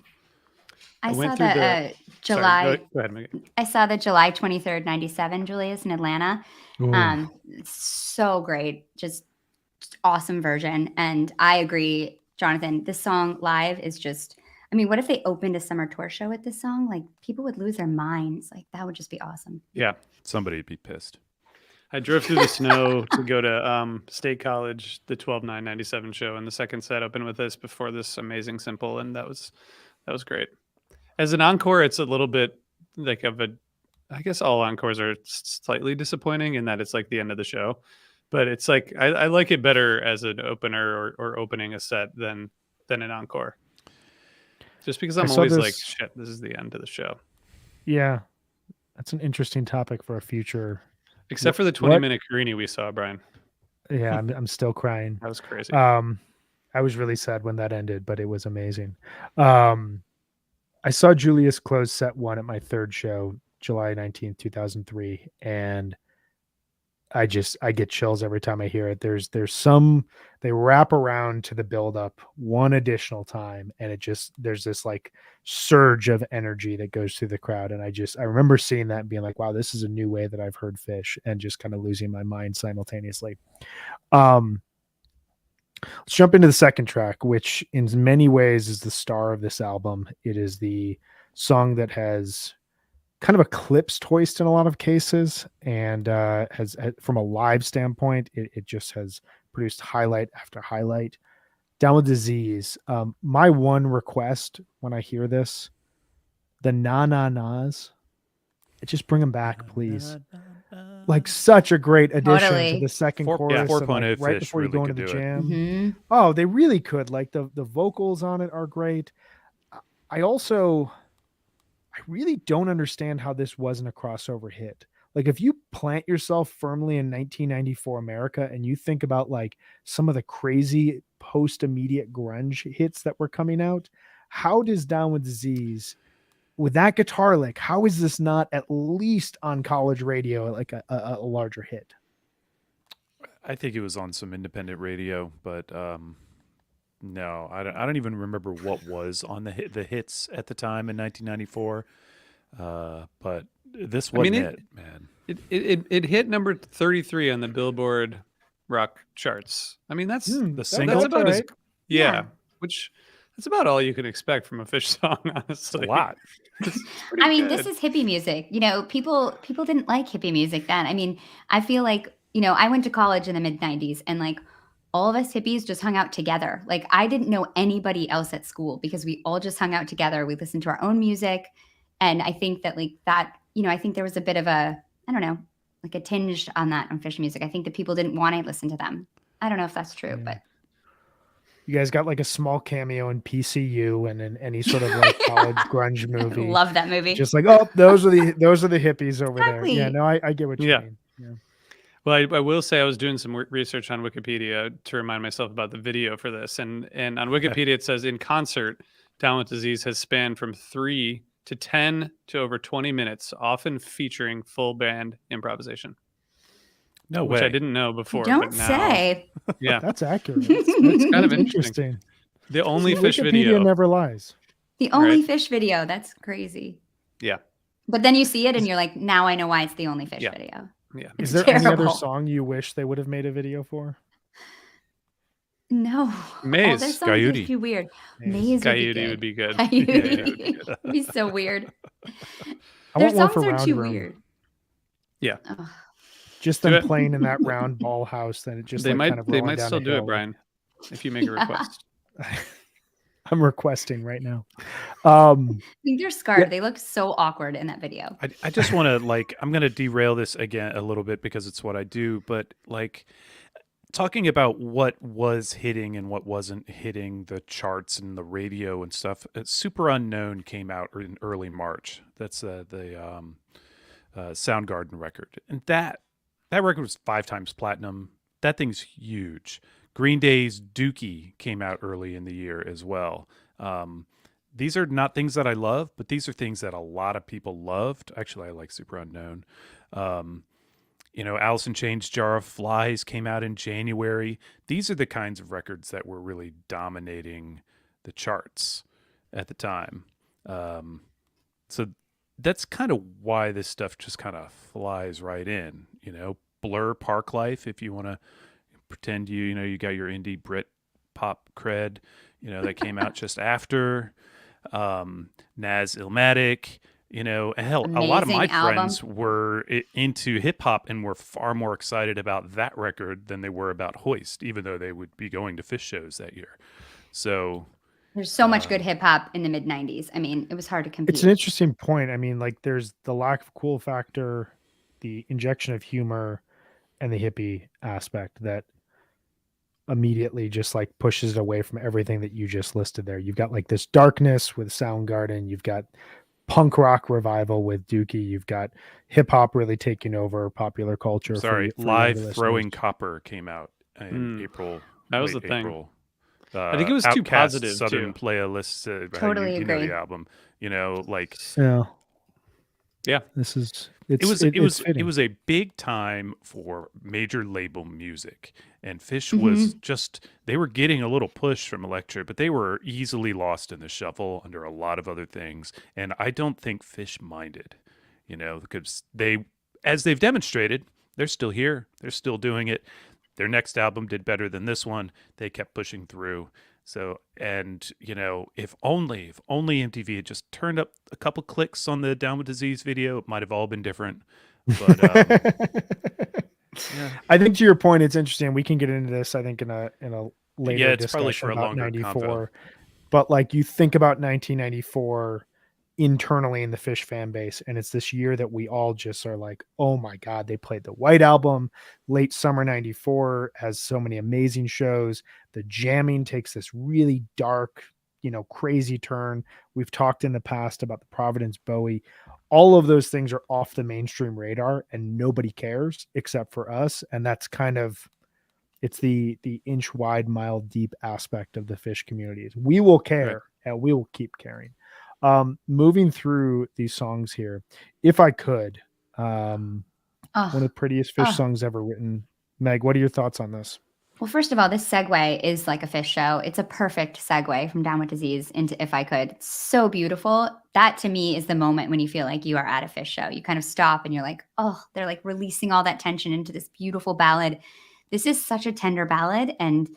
I went saw through the July. Go ahead, Megan. I saw the July 23rd, 97 Julius in Atlanta. So great. Just awesome version. And I agree, Jonathan, this song live is just, I mean, what if they opened a summer tour show with this song? Like people would lose their minds. Like that would just be awesome. Yeah. Somebody'd be pissed. I drove through the snow to go to State College, the 12/9/97 show, and the second set opened with this before this amazing simple, and that was great. As an encore, it's a little bit like I guess all encores are slightly disappointing in that it's like the end of the show, but it's like I like it better as an opener or opening a set than an encore. Just because I'm always like, shit, this is the end of the show. Yeah, that's an interesting topic for a future. Except for the 20-minute Carini we saw, Brian. Yeah, I'm still crying. That was crazy. I was really sad when that ended, but it was amazing. I saw Julius close set 1 at my third show, July 19th, 2003. And I get chills every time I hear it. They wrap around to the buildup one additional time. And there's this like surge of energy that goes through the crowd. And I remember seeing that and being like, wow, this is a new way that I've heard Fish, and just kind of losing my mind simultaneously. Let's jump into the second track, which in many ways is the star of this album. It is the song that has kind of eclipsed Hoist in a lot of cases, and has from a live standpoint, it just has produced highlight after highlight. Down with Disease. My one request when I hear this, the na-na-nas, just bring them back, please. Like such a great addition to the second chorus, like right before you go into the jam. Mm-hmm. Oh, they really could. Like the vocals on it are great. I really don't understand how this wasn't a crossover hit. Like if you plant yourself firmly in 1994 America and you think about like some of the crazy post-immediate grunge hits that were coming out, how does Down with Disease, with that guitar lick, how is this not at least on college radio, like a larger hit? I think it was on some independent radio, but no, I don't even remember what was on the hits at the time in 1994. But this wasn't it, man. It hit number 33 on the Billboard rock charts. I mean, that's the single. That's about right. Which that's about all you can expect from a Fish song, honestly. A lot. I mean, this is hippie music. You know, people didn't like hippie music then. I mean, I feel like, you know, I went to college in the mid 90s, and like all of us hippies just hung out together. Like I didn't know anybody else at school because we all just hung out together. We listened to our own music. And I think that like that, you know, I think there was a bit of a I don't know, like a tinge on that on Fish music. I think that people didn't want to listen to them. I don't know if that's true, but you guys got like a small cameo in PCU and in any sort of like college grunge movie. I love that movie. Just like, oh, those are the hippies over there. Yeah, Exactly. no, I get what you mean. Yeah. Well, I will say I was doing some research on Wikipedia to remind myself about the video for this, and on Wikipedia it says in concert, Down with Disease has spanned from 3 to 10 to over 20 minutes, often featuring full band improvisation. No which way. I didn't know before. Don't but now, say. Yeah, That's accurate. That's kind of interesting. The only See, Fish Wikipedia video. never lies. The only Right. Fish video. That's crazy. Yeah. But then you see it and you're like, now I know why it's the only Fish video. Yeah. It's Is there any other terrible. song you wish they would have made a video for? No. Maze, All their songs Coyote. are too weird. Maze. Maze Coyote would be good. would be good. Coyote would be so weird. I Their want one for songs are Round too Room. weird. Yeah. Ugh. Just Do them it. playing in that round ball house. Then it just They like might kind of they rolling might down still a do hill. it, Brian, if you make a request. I'm requesting right now. I think they're scarred. They look so awkward in that video. I just want to I'm going to derail this again a little bit because it's what I do, but like talking about what was hitting and what wasn't hitting the charts and the radio and stuff. Super Unknown came out in early March. That's the Soundgarden record, and that record was 5 times platinum. That thing's huge. Green Day's Dookie came out early in the year as well. These are not things that I love, but these are things that a lot of people loved. Actually, I like Super Unknown. Alice in Chains' Jar of Flies came out in January. These are the kinds of records that were really dominating the charts at the time. So that's kind of why this stuff just kind of flies right in. Blur, Park Life, if you want to pretend you got your indie Brit pop cred, that came out just after. Nas Illmatic, hell, a lot of Amazing my album. friends were into hip hop and were far more excited about that record than they were about Hoist, even though they would be going to Fish shows that year. So There's so much good hip hop in the mid 90s. I mean, it was hard to compete. It's an interesting point. I mean, like there's the lack of cool factor, the injection of humor, and the hippie aspect that immediately just like pushes it away from everything that you just listed there. You've got like this darkness with Soundgarden. You've got punk rock revival with Dookie. You've got hip hop really taking over popular culture. sorry, for Live younger Throwing listeners. Copper came out in April. That was late the thing. April. I think it was too Outkast positive, Southern too. Playlist. Totally you know agree. the album. Yeah. This is It was fitting. a big time for major label music, and Fish was just, they were getting a little push from Elektra, but they were easily lost in the shuffle under a lot of other things, and I don't think Fish minded, because as they've demonstrated, they're still here, they're still doing it. Their next album did better than this one. They kept pushing through. So, and if only MTV had just turned up a couple clicks on the Down with Disease video, it might have all been different. But yeah. I think to your point, it's interesting. We can get into this, I think, in a later Yeah, it's probably discussion for a about longer 94. convo. But like you think about 1994 internally in the Fish fan base, and it's this year that we all just are like, oh my God, they played the White Album. Late summer 94 has so many amazing shows. The jamming takes this really dark, crazy turn. We've talked in the past about the Providence Bowie. All of those things are off the mainstream radar and nobody cares except for us. And that's kind of, it's the inch wide, mile deep aspect of the Fish communities. We will care and we will keep caring. Moving through these songs here, if I could, one of the prettiest Fish songs ever written. Meg, what are your thoughts on this? Well, first of all, this segue is like a Fish show. It's a perfect segue from Down with Disease into If I Could. It's so beautiful. That to me is the moment when you feel like you are at a Fish show. You kind of stop and you're like, oh, they're like releasing all that tension into this beautiful ballad. This is such a tender ballad. And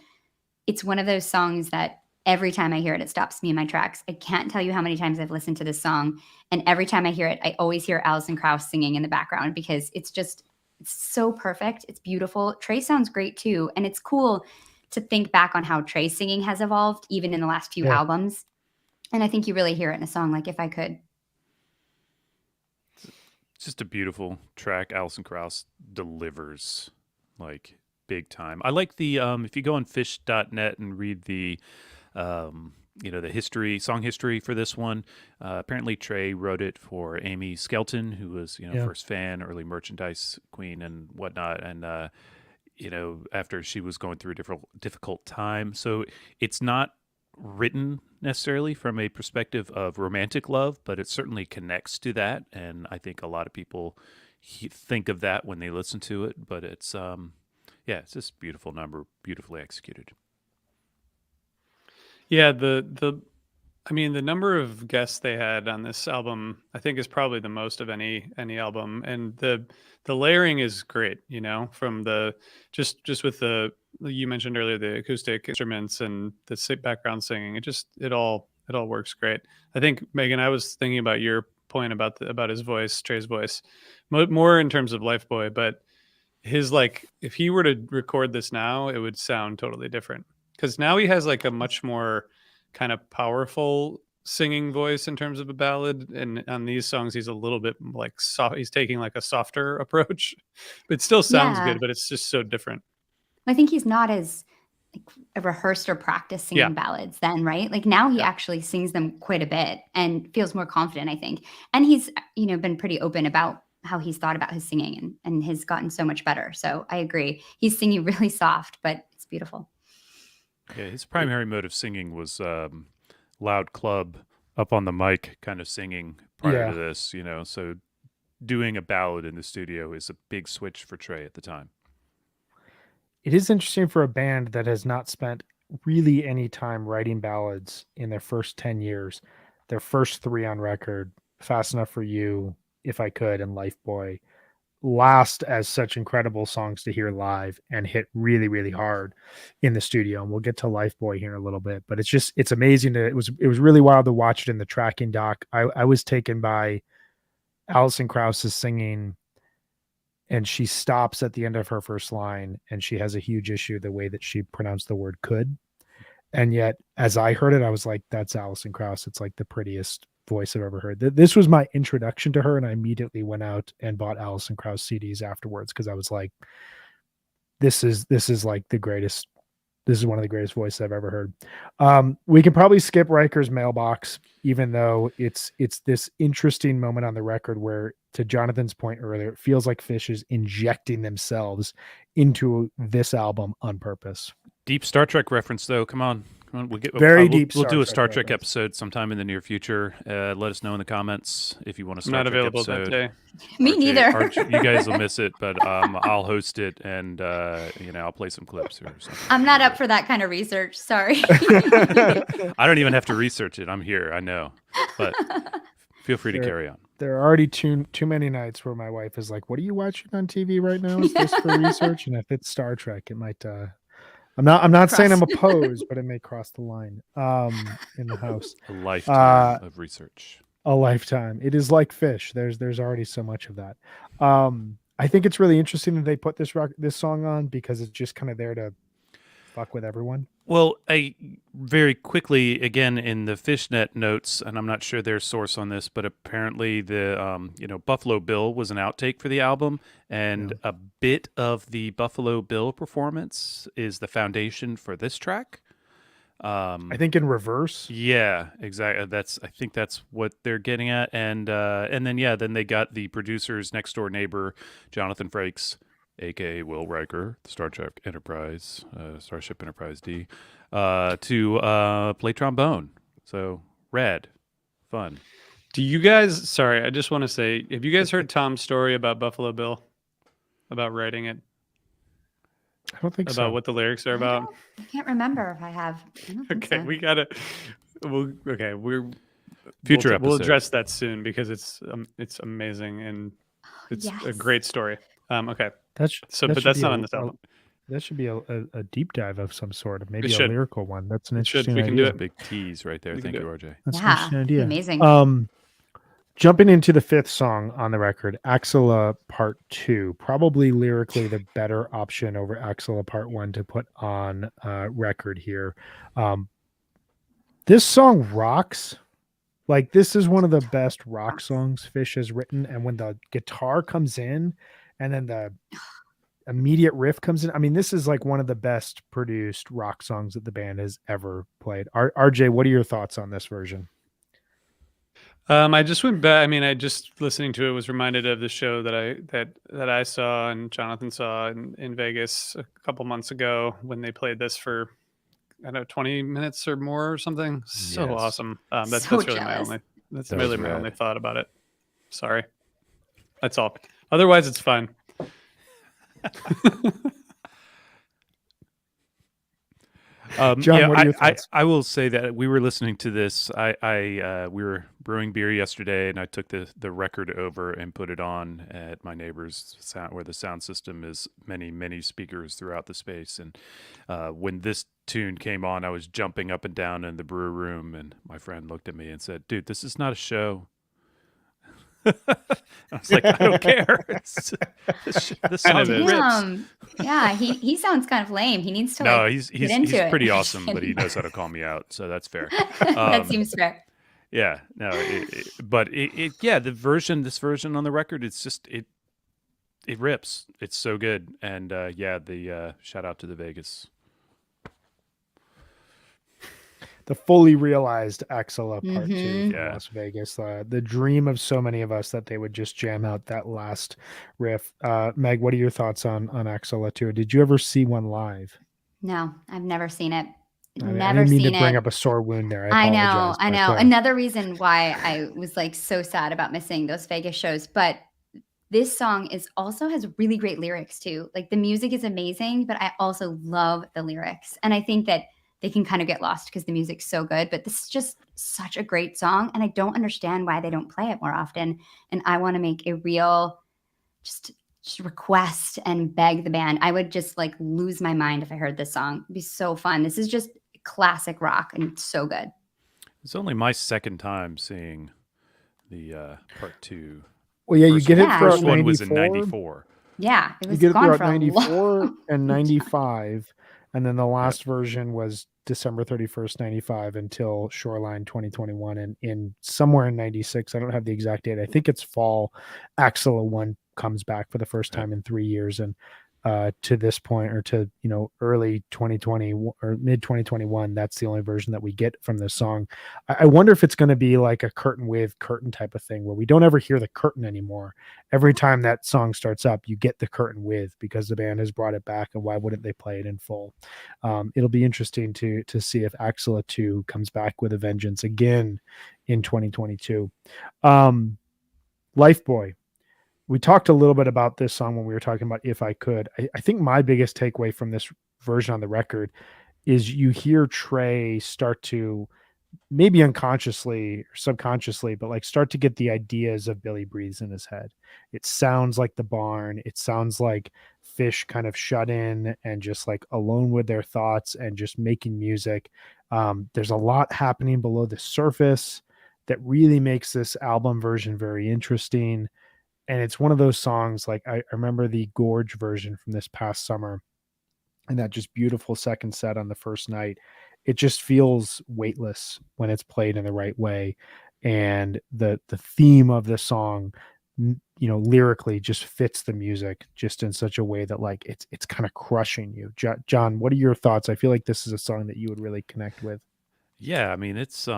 it's one of those songs that every time I hear it, it stops me in my tracks. I can't tell you how many times I've listened to this song. And every time I hear it, I always hear Alison Krauss singing in the background because it's so perfect. It's beautiful. Trey sounds great too. And it's cool to think back on how Trey's singing has evolved even in the last few albums. And I think you really hear it in a song like If I Could. It's just a beautiful track. Alison Krauss delivers like big time. I like the if you go on fish.net and read the the song history for this one. Apparently Trey wrote it for Amy Skelton, who was, first fan, early merchandise queen and whatnot. And, after she was going through a difficult time. So it's not written necessarily from a perspective of romantic love, but it certainly connects to that. And I think a lot of people think of that when they listen to it, but it's, it's just a beautiful number, beautifully executed. Yeah, the number of guests they had on this album, I think, is probably the most of any album, and the layering is great. From the just with the, you mentioned earlier, the acoustic instruments and the background singing, it all works great. I think, Megan, I was thinking about your point about his voice, Trey's voice, more in terms of Lifeboy, but his, like, if he were to record this now, it would sound totally different. Because now he has like a much more kind of powerful singing voice in terms of a ballad, and on these songs he's a little bit like soft. He's taking like a softer approach. It still sounds good, but it's just so different. I think he's not as rehearsed or practiced singing ballads then, right? Like now he actually sings them quite a bit and feels more confident, I think. And he's been pretty open about how he's thought about his singing and has gotten so much better. So I agree. He's singing really soft, but it's beautiful. Yeah, his primary mode of singing was loud club, up on the mic kind of singing prior to this, so doing a ballad in the studio is a big switch for Trey at the time. It is interesting for a band that has not spent really any time writing ballads in their first 10 years. Their first 3 on record, Fast Enough for You, If I Could, and Lifeboy, last as such incredible songs to hear live and hit really, really hard in the studio. And we'll get to Lifeboy here in a little bit, but it's amazing. It was really wild to watch it in the tracking doc. I was taken by Alison Krauss's singing, and she stops at the end of her first line, and she has a huge issue the way that she pronounced the word could. And yet, as I heard it, I was like, that's Alison Krauss. It's like the prettiest voice I've ever heard. This was my introduction to her, and I immediately went out and bought Alison Krauss CDs afterwards, because I was like, this is like the greatest. This is one of the greatest voices I've ever heard. We can probably skip Riker's mailbox, even though it's this interesting moment on the record where, to Jonathan's point earlier, it feels like Phish is injecting themselves into this album on purpose. Deep Star Trek reference, though. Come on. We'll deep. We'll do a Star Trek episode sometime in the near future. Let us know in the comments if you want a Star Trek available episode. That day. Me neither. You guys will miss it, but I'll host it, and I'll play some clips or something. I'm not up for that kind of research. Sorry. I don't even have to research it. I'm here. I know, but feel free to carry on. There are already too many nights where my wife is like, "What are you watching on TV right now? Is this for research?" And if it's Star Trek, it might. I'm not saying I'm opposed, but it may cross the line in the house. A lifetime of research. A lifetime. It is like Phish. There's already so much of that. I think it's really interesting that they put this song on, because it's just kind of there to fuck with everyone. Well, I very quickly, again, in the Fishnet notes, and I'm not sure their source on this, but apparently the Buffalo Bill was an outtake for the album, and a bit of the Buffalo Bill performance is the foundation for this track. I think in reverse. Yeah, exactly. I think that's what they're getting at, and then they got the producer's next door neighbor, Jonathan Frakes, a.k.a. Will Riker, the Star Trek Enterprise, Starship Enterprise D, to play trombone. So, rad. Fun. Do you guys, sorry, I just want to say, have you guys heard Tom's story about Buffalo Bill? About writing it? I don't think so. About what the lyrics are about? I can't remember if I have. Okay, we got to, Future episode. We'll address that soon, because it's amazing, and it's a great story. Okay. But that's not on this album. That should be a deep dive of some sort, of maybe a lyrical one. That's an interesting idea. We can do it. Big tease right there. Thank you, RJ. That's an interesting idea. Amazing. Jumping into the 5th song on the record, Axilla Part 2, probably lyrically the better option over Axilla Part 1 to put on record here. This song rocks, Like, this is one of the best rock songs Fish has written. And when the guitar comes in and then the immediate riff comes in, I mean, this is like one of the best produced rock songs that the band has ever played. RJ, what are your thoughts on this version? I just went back. I mean, I just listening to it was reminded of the show that I saw and Jonathan saw in Vegas a couple months ago when they played this for, I don't know, 20 minutes or more or something. So Yes. awesome. That's So really jealous. that's That really was my rad. only thought about it. Sorry. That's all. Otherwise, it's fine. John, yeah, what are your thoughts? I will say that we were listening to this. We were brewing beer yesterday, and I took the record over and put it on at my neighbor's sound, where the sound system is many speakers throughout the space. And when this tune came on, I was jumping up and down in the brew room, and my friend looked at me and said, "Dude, this is not a show." I was like, I don't care. The song Kind of is. rips. Damn. Yeah, he sounds kind of lame. He needs to No, like he's get into it. pretty awesome, but he knows how to call me out, so that's fair. That seems fair. Yeah, no, but yeah, this version on the record, it's just it rips. It's so good, and yeah, the shout out to the Vegas. The fully realized Axela Part 2 Mhm. from Yeah. Las Vegas. The dream of so many of us that they would just jam out that last riff. Meg, what are your thoughts on Axela 2? Did you ever see one live? No, I've never seen it. I Never didn't mean seen to bring it. up a sore wound there. I know, apologize, I but, know. Another reason why I was like so sad about missing those Vegas shows, but this song also has really great lyrics too. Like the music is amazing, but I also love the lyrics. And I think that they can kind of get lost because the music's so good, but this is just such a great song. And I don't understand why they don't play it more often. And I want to make a real just request and beg the band. I would just like lose my mind if I heard this song. It'd be so fun. This is just classic rock and it's so good. It's only my second time seeing the part 2. well, yeah, you First get one- it Yeah. First throughout one was in 94. 94. Yeah, it You was get it gone throughout for a 94 long and time. 95. And then the last version was December 31st, 95 until Shoreline 2021. And in somewhere in 96, I don't have the exact date. I think it's fall. Axela 1 comes back for the first time in 3 years. And to this point, or to early 2020 or mid 2021, that's the only version that we get from this song. I wonder if it's going to be like a curtain with curtain type of thing where we don't ever hear the curtain anymore. Every time that song starts up, you get the curtain with, because the band has brought it back, and why wouldn't they play it in full? It'll be interesting to see if Axela 2 comes back with a vengeance again in 2022. Lifeboy. We talked a little bit about this song when we were talking about If I Could. I think my biggest takeaway from this version on the record is you hear Trey start to, maybe unconsciously or subconsciously, but like start to get the ideas of Billy Breathes in his head. It sounds like the barn. It sounds like Fish kind of shut in and just like alone with their thoughts and just making music. There's a lot happening below the surface that really makes this album version very interesting. And it's one of those songs, like I remember the Gorge version from this past summer, and that just beautiful second set on the first night. It just feels weightless when it's played in the right way. And the theme of the song, lyrically just fits the music just in such a way that like it's kind of crushing you. John, what are your thoughts? I feel like this is a song that you would really connect with. Yeah, I mean, it's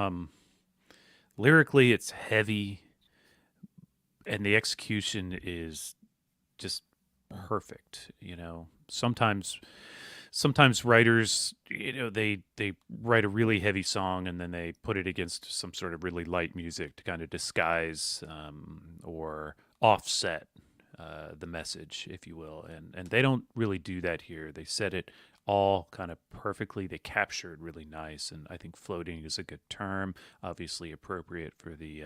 lyrically it's heavy, and the execution is just perfect. Sometimes writers, they write a really heavy song and then they put it against some sort of really light music to kind of disguise or offset the message, if you will. And they don't really do that here. They said it all kind of perfectly. They capture it really nice, and I think floating is a good term, obviously appropriate for the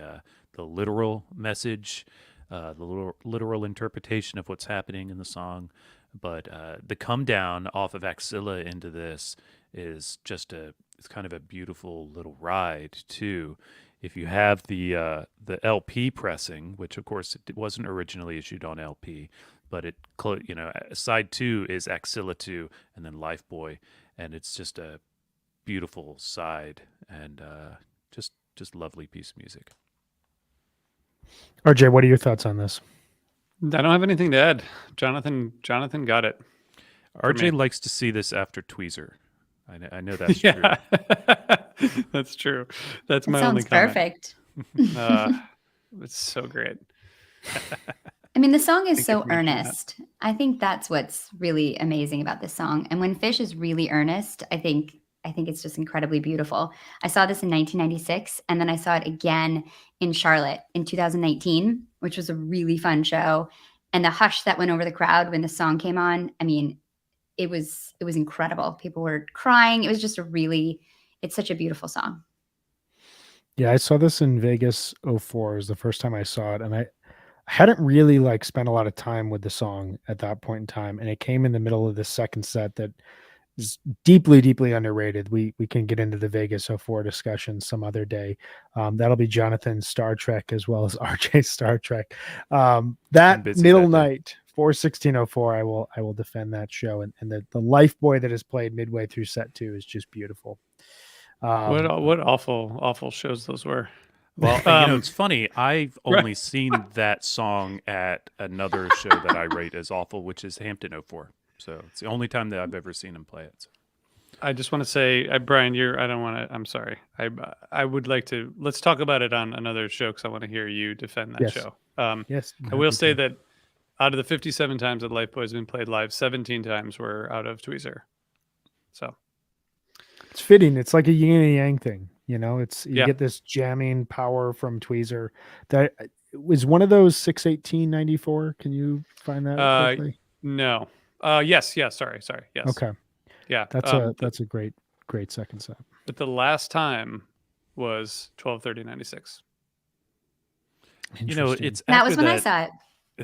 literal message, the literal interpretation of what's happening in the song. But the come down off of Axilla into this is just it's kind of a beautiful little ride too. If you have the LP pressing, which of course it wasn't originally issued on LP, but side 2 is Axilla 2 and then Lifeboy, and it's just a beautiful side, and just just lovely piece of music. RJ, what are your thoughts on this? I don't have anything to add. Jonathan got it. RJ likes to see this after Tweezer. I know that's true. That's true. That's my only sounds comment. Perfect. It's so great. I mean, the song is so earnest. I think that's what's really amazing about this song. And when Fish is really earnest, I think it's just incredibly beautiful. I saw this in 1996, and then I saw it again in Charlotte in 2019, which was a really fun show. And the hush that went over the crowd when the song came on, I mean, it was incredible. People were crying. It was just it's such a beautiful song. Yeah, I saw this in Vegas 04. It was the first time I saw it, and I hadn't really spent a lot of time with the song at that point in time, and it came in the middle of the second set that is deeply, deeply underrated. We can get into the Vegas 04 discussion some other day. That'll be Jonathan's Star Trek as well as RJ's Star Trek. That middle night, 4/16/04, I will defend that show, and the life buoy that is played midway through set 2 is just beautiful. What awful shows those were. Well, it's funny. I've only seen that song at another show that I rate as awful, which is Hampton 04. So it's the only time that I've ever seen him play it. So. I just want to say, Brian, I'm sorry. I would like to, let's talk about it on another show because I want to hear you defend that show. Yes. I will say that out of the 57 times that Life Boy has been played live, 17 times were out of Tweezer. So. It's fitting. It's like a yin and yang thing. You get this jamming power from Tweezer. That was one of those 6/18/94. Can you find that quickly? No. Yes. Sorry. Yes. Okay. Yeah. That's a great second set. But the last time was 12/30/96. That was when I saw it.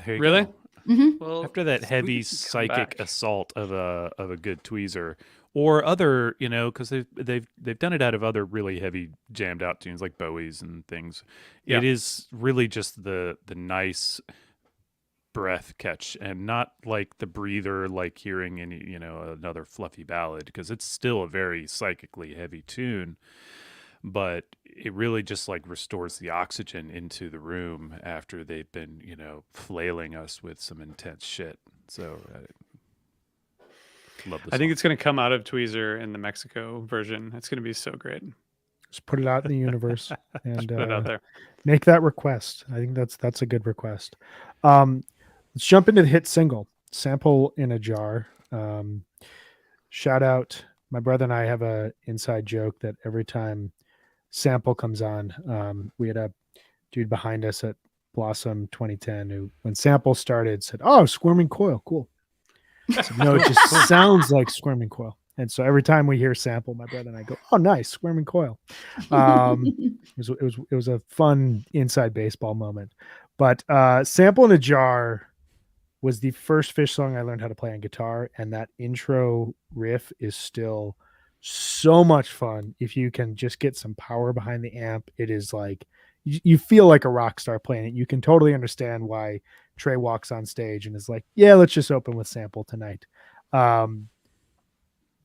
Really? Mm-hmm. Well, after that heavy psychic assault of a good Tweezer, or other, because they've done it out of other really heavy jammed out tunes like Bowie's and things. Yeah. It is really just the nice breath catch, and not like the breather, like hearing any another fluffy ballad, because it's still a very psychically heavy tune, but it really just restores the oxygen into the room after they've been flailing us with some intense shit. So love this. I think it's going to come out of Tweezer in the Mexico version. It's going to be so great. Just put it out in the universe and put it out there. Make that request. I think that's a good request. Let's jump into the hit single, Sample in a Jar. Shout out. My brother and I have a inside joke that every time Sample comes on, we had a dude behind us at Blossom 2010 who, when Sample started, said, "Oh, Squirming Coil, cool." So, no, it just sounds like Squirming Coil. And so every time we hear Sample, my brother and I go, "Oh, nice, Squirming Coil." It was a fun inside baseball moment. But Sample in a Jar was the first Fish song I learned how to play on guitar, and that intro riff is still so much fun. If you can just get some power behind the amp, it is like you feel like a rock star playing it. You can totally understand why Trey walks on stage and is like, "Yeah, let's just open with Sample tonight."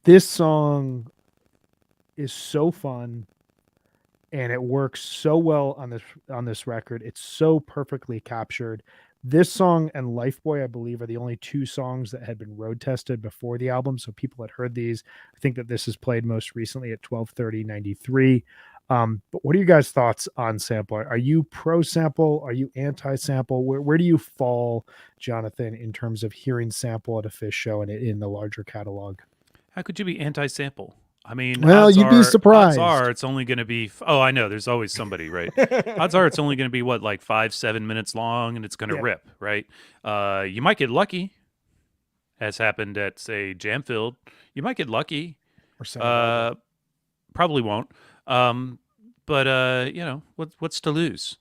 This song is so fun, and it works so well on this record. It's so perfectly captured. This song and Lifeboy, I believe, are the only two songs that had been road tested before the album, so people had heard these. I think that this is played most recently at 12/30/93. But what are you guys' thoughts on Sample? Are you pro Sample? Are you anti Sample? Where do you fall, Jonathan, in terms of hearing Sample at a Fish show and in the larger catalog? How could you be anti Sample? I mean, well, you'd be surprised. Odds are it's only going to be. Oh, I know. There's always somebody, right? Odds are it's only going to be 5-7 minutes long, and it's going to rip, right? You might get lucky, as happened at say Jamfield. You might get lucky. Or probably won't. But what's to lose?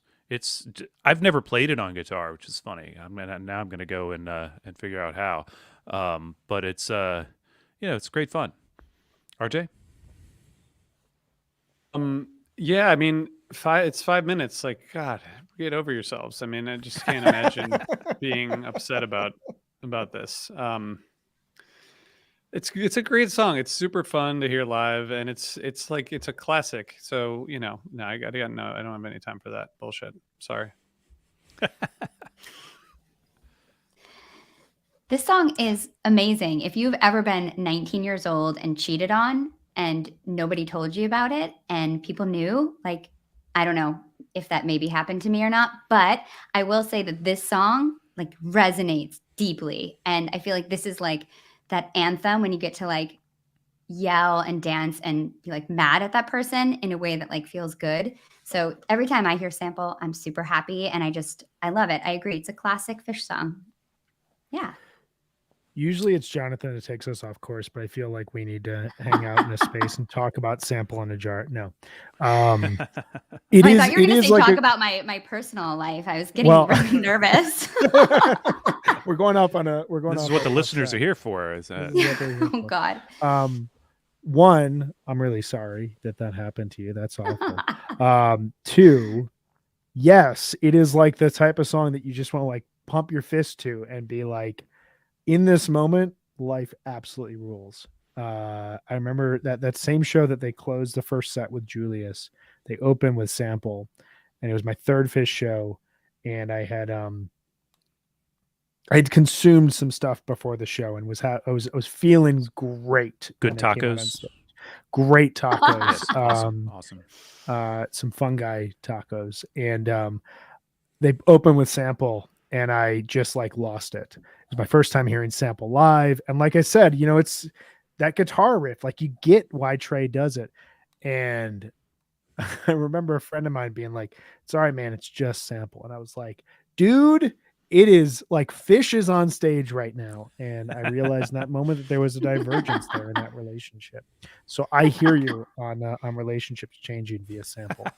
I've never played it on guitar, which is funny. I'm gonna go and figure out how. But it's it's great fun. RJ? Yeah, I mean, it's 5 minutes. Like, God, get over yourselves. I mean, I just can't imagine being upset about this. It's a great song. It's super fun to hear live, and it's a classic. So no, I don't have any time for that bullshit. Sorry. This song is amazing. If you've ever been 19 years old and cheated on and nobody told you about it and people knew, like, I don't know if that maybe happened to me or not, but I will say that this song like resonates deeply. And I feel like this is like that anthem when you get to like yell and dance and be like mad at that person in a way that like feels good. So every time I hear Sample, I'm super happy and I love it. I agree. It's a classic Fish song. Yeah. Usually it's Jonathan that takes us off course, but I feel like we need to hang out in a space and talk about Sample in a Jar. No. I thought you were going to say talk about my personal life. I was getting really nervous. We're going off on a. This is what the listeners are here for. Is that? Oh God. One, I'm really sorry that happened to you. That's awful. Two, yes, it is like the type of song that you just want to like pump your fist to and be like, in this moment, life absolutely rules. I remember that same show that they closed the first set with Julius. They opened with Sample, and it was my third Fish show, and I had consumed some stuff before the show and I was feeling great. Good tacos. Great tacos. Awesome. Some fungi tacos, and they opened with Sample, and I just like lost it. It was my first time hearing Sample live, and like I said, it's that guitar riff. Like you get why Trey does it, and I remember a friend of mine being like, "Sorry, man, it's just Sample," and I was like, "Dude, it is like Fish is on stage right now," and I realized in that moment that there was a divergence there in that relationship. So I hear you on relationships changing via Sample.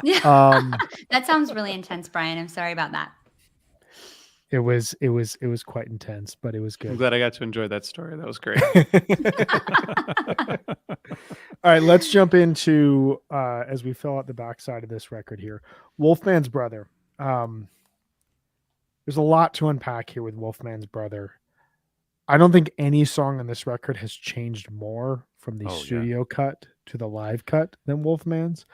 That sounds really intense, Brian. I'm sorry about that. It was quite intense, but it was good. I'm glad I got to enjoy that story. That was great. All right, let's jump into as we fill out the backside of this record here. Wolfman's Brother. There's a lot to unpack here with Wolfman's Brother. I don't think any song on this record has changed more from the studio cut to the live cut than Wolfman's.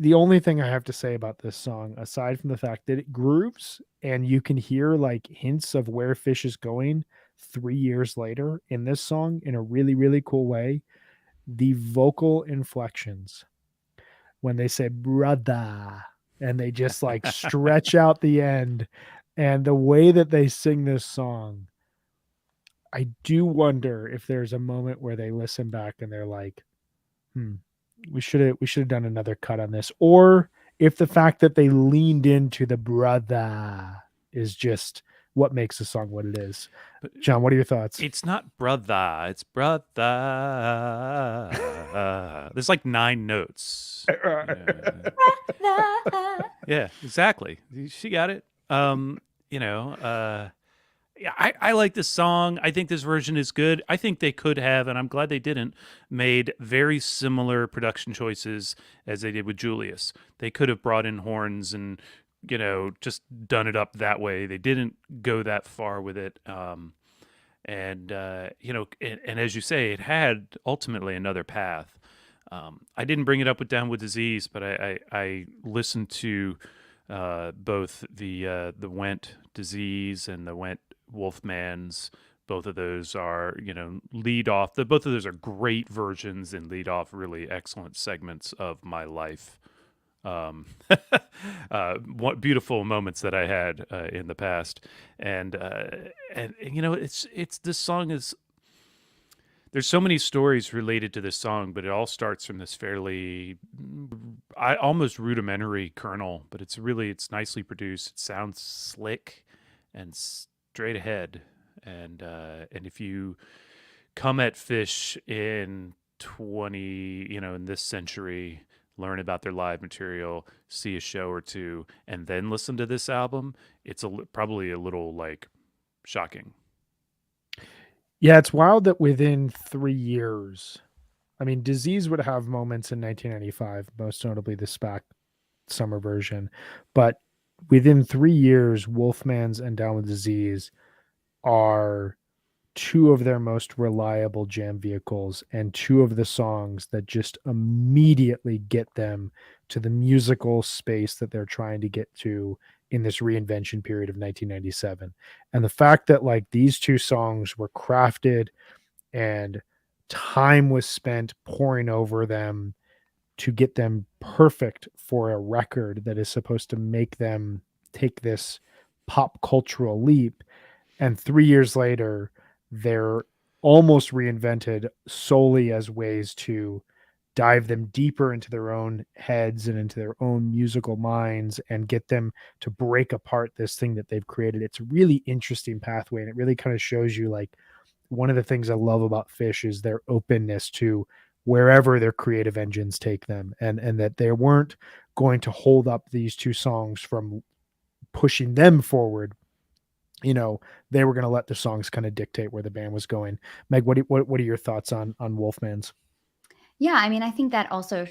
The only thing I have to say about this song, aside from the fact that it grooves and you can hear like hints of where Fish is going 3 years later in this song in a really, really cool way, the vocal inflections when they say brother and they just like stretch out the end, and the way that they sing this song, I do wonder if there's a moment where they listen back and they're like, we should have done another cut on this, or if the fact that they leaned into the brother is just what makes the song what it is. But John, what are your thoughts? It's not brother, it's brother. There's like 9 notes. Yeah, exactly. She got it. Yeah, I like this song. I think this version is good. I think they could have, and I'm glad they didn't, made very similar production choices as they did with Julius. They could have brought in horns and, just done it up that way. They didn't go that far with it. And as you say, it had ultimately another path. I didn't bring it up with Down with Disease, but I listened to both the Went Disease and the Went Wolfman's. Both of those are, lead off. Both of those are great versions and lead off really excellent segments of my life. What beautiful moments that I had in the past, and it's this song is. There's so many stories related to this song, but it all starts from this fairly, almost rudimentary kernel. But it's nicely produced. It sounds slick and straight ahead. And if you come at Fish in in this century, learn about their live material, see a show or two, and then listen to this album, it's probably a little like shocking. Yeah, it's wild that within 3 years, I mean, Disease would have moments in 1995, most notably the SPAC summer version, but within 3 years, Wolfman's and Down with Disease are two of their most reliable jam vehicles and two of the songs that just immediately get them to the musical space that they're trying to get to in this reinvention period of 1997. And the fact that like these two songs were crafted and time was spent poring over them to get them perfect for a record that is supposed to make them take this pop cultural leap. And 3 years later, they're almost reinvented solely as ways to dive them deeper into their own heads and into their own musical minds and get them to break apart this thing that they've created. It's a really interesting pathway, and it really kind of shows you like one of the things I love about Fish is their openness to wherever their creative engines take them, and that they weren't going to hold up these two songs from pushing them forward. You know, they were going to let the songs kind of dictate where the band was going. Meg, what are your thoughts on Wolfman's? Yeah, I mean, I think that also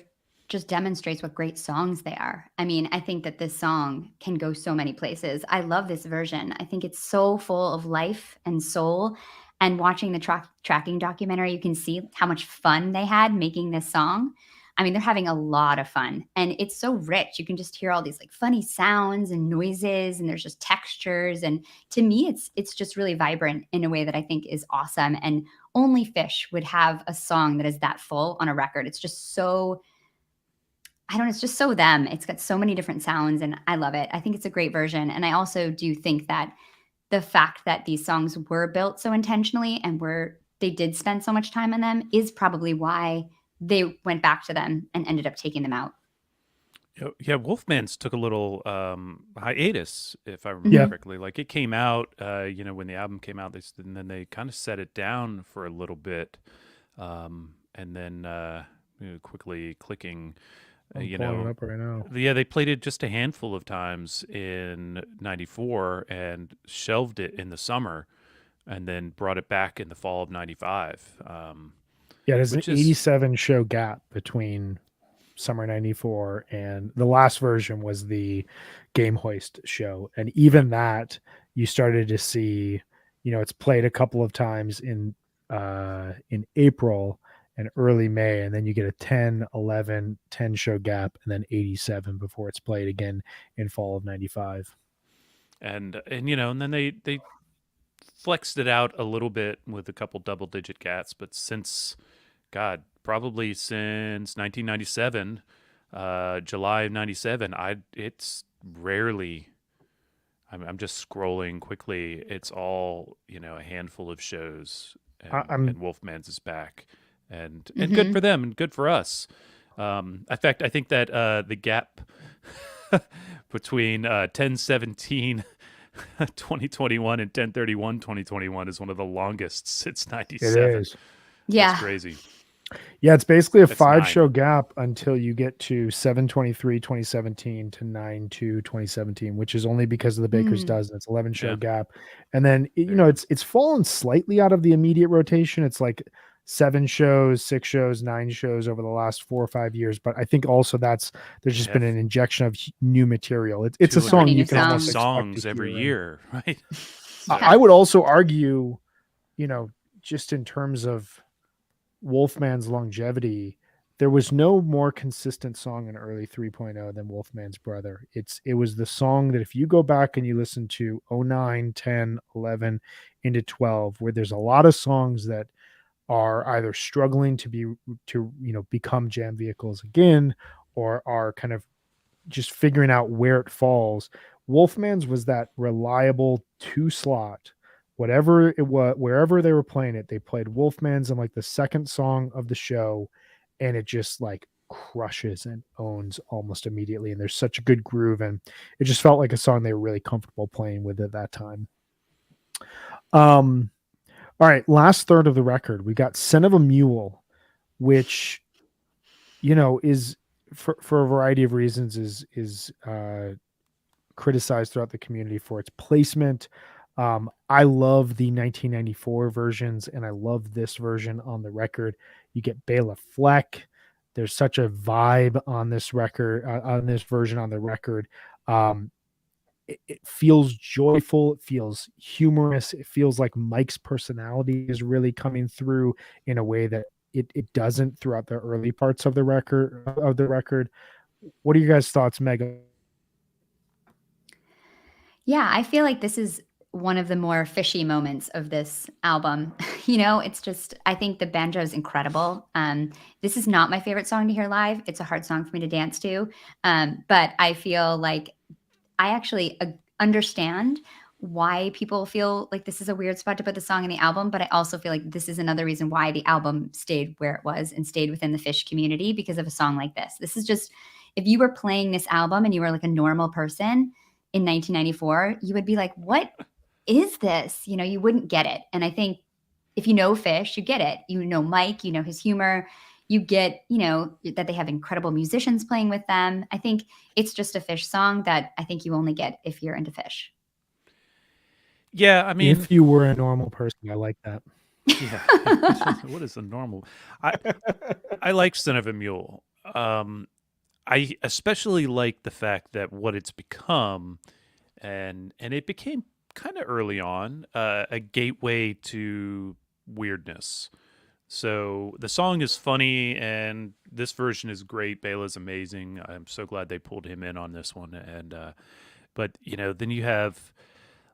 just demonstrates what great songs they are. I mean, I think that this song can go so many places. I love this version. I think it's so full of life and soul. And watching the tracking documentary, you can see how much fun they had making this song. I mean, they're having a lot of fun, and it's so rich. You can just hear all these like funny sounds and noises, and there's just textures. And to me, it's just really vibrant in a way that I think is awesome. And only Fish would have a song that is that full on a record. It's just so, I don't know, it's just so them. It's got so many different sounds, and I love it. I think it's a great version. And I also do think that the fact that these songs were built so intentionally and they did spend so much time on them is probably why they went back to them and ended up taking them out. Yeah, Wolfman's took a little hiatus, if I remember correctly. Like it came out, when the album came out, and then they kind of set it down for a little bit, and then quickly clicking. I'm pulling it up right now. Yeah, they played it just a handful of times in '94 and shelved it in the summer, and then brought it back in the fall of '95. There's an 87 show gap between summer 94 and the last version was the Game Hoist show, and even that you started to see, it's played a couple of times in April and early May, and then you get a 10 show gap, and then 87 before it's played again in fall of 95. And then they flexed it out a little bit with a couple double digit gaps, but probably since 1997, July of 97, it's rarely, I'm just scrolling quickly. It's all, a handful of shows, and Wolfman's is back, and good for them and good for us. In fact, I think that the gap between 10/17 2021 and 10/31 is one of the longest since 97. It is. Yeah. That's crazy. Yeah, it's basically a That's 5-show gap until you get to 7/23/2017 to 9/2/2017, which is only because of the Baker's Dozen. It's 11-show gap, and then it's fallen slightly out of the immediate rotation. It's like 7 shows, 6 shows, 9 shows over the last 4 or 5 years. But I think also there's just been an injection of new material. It's a song you can almost songs every year, right? I would also argue, just in terms of Wolfman's longevity, there was no more consistent song in early 3.0 than Wolfman's Brother. It was the song that if you go back and you listen to 09, 10, 11 into 12, where there's a lot of songs that are either struggling to become jam vehicles again, or are kind of just figuring out where it falls. Wolfman's was that reliable 2-slot. Whatever it was, wherever they were playing it, they played Wolfman's in like the second song of the show, and it just like crushes and owns almost immediately. And there's such a good groove, and it just felt like a song they were really comfortable playing with at that time. All right, last third of the record, we got "Son of a Mule," which is for a variety of reasons is criticized throughout the community for its placement. I love the 1994 versions, and I love this version on the record. You get Bela Fleck. There's such a vibe on this record, on this version on the record. it feels joyful, it feels humorous, it feels like Mike's personality is really coming through in a way that it doesn't throughout the early parts of the record. What are your guys' thoughts, Megan? Yeah, I feel like this is one of the more fishy moments of this album. It's just, I think the banjo is incredible. This is not my favorite song to hear live. It's a hard song for me to dance to. But I feel like I actually understand why people feel like this is a weird spot to put the song in the album, but I also feel like this is another reason why the album stayed where it was and stayed within the Fish community, because of a song like this. This is just, if you were playing this album and you were like a normal person in 1994, you would be like, what is this? You wouldn't get it. And I think if you know Fish, you get it. You know Mike, you know his humor, you get, that they have incredible musicians playing with them. I think it's just a Fish song that I think you only get if you're into Fish. Yeah, I mean, If you were a normal person, I like that. Yeah. What is a normal? I like Son of a Mule. I especially like the fact that what it's become, and it became kind of early on a gateway to weirdness. So the song is funny, and this version is great. Bela's amazing. I'm so glad they pulled him in on this one. And but then you have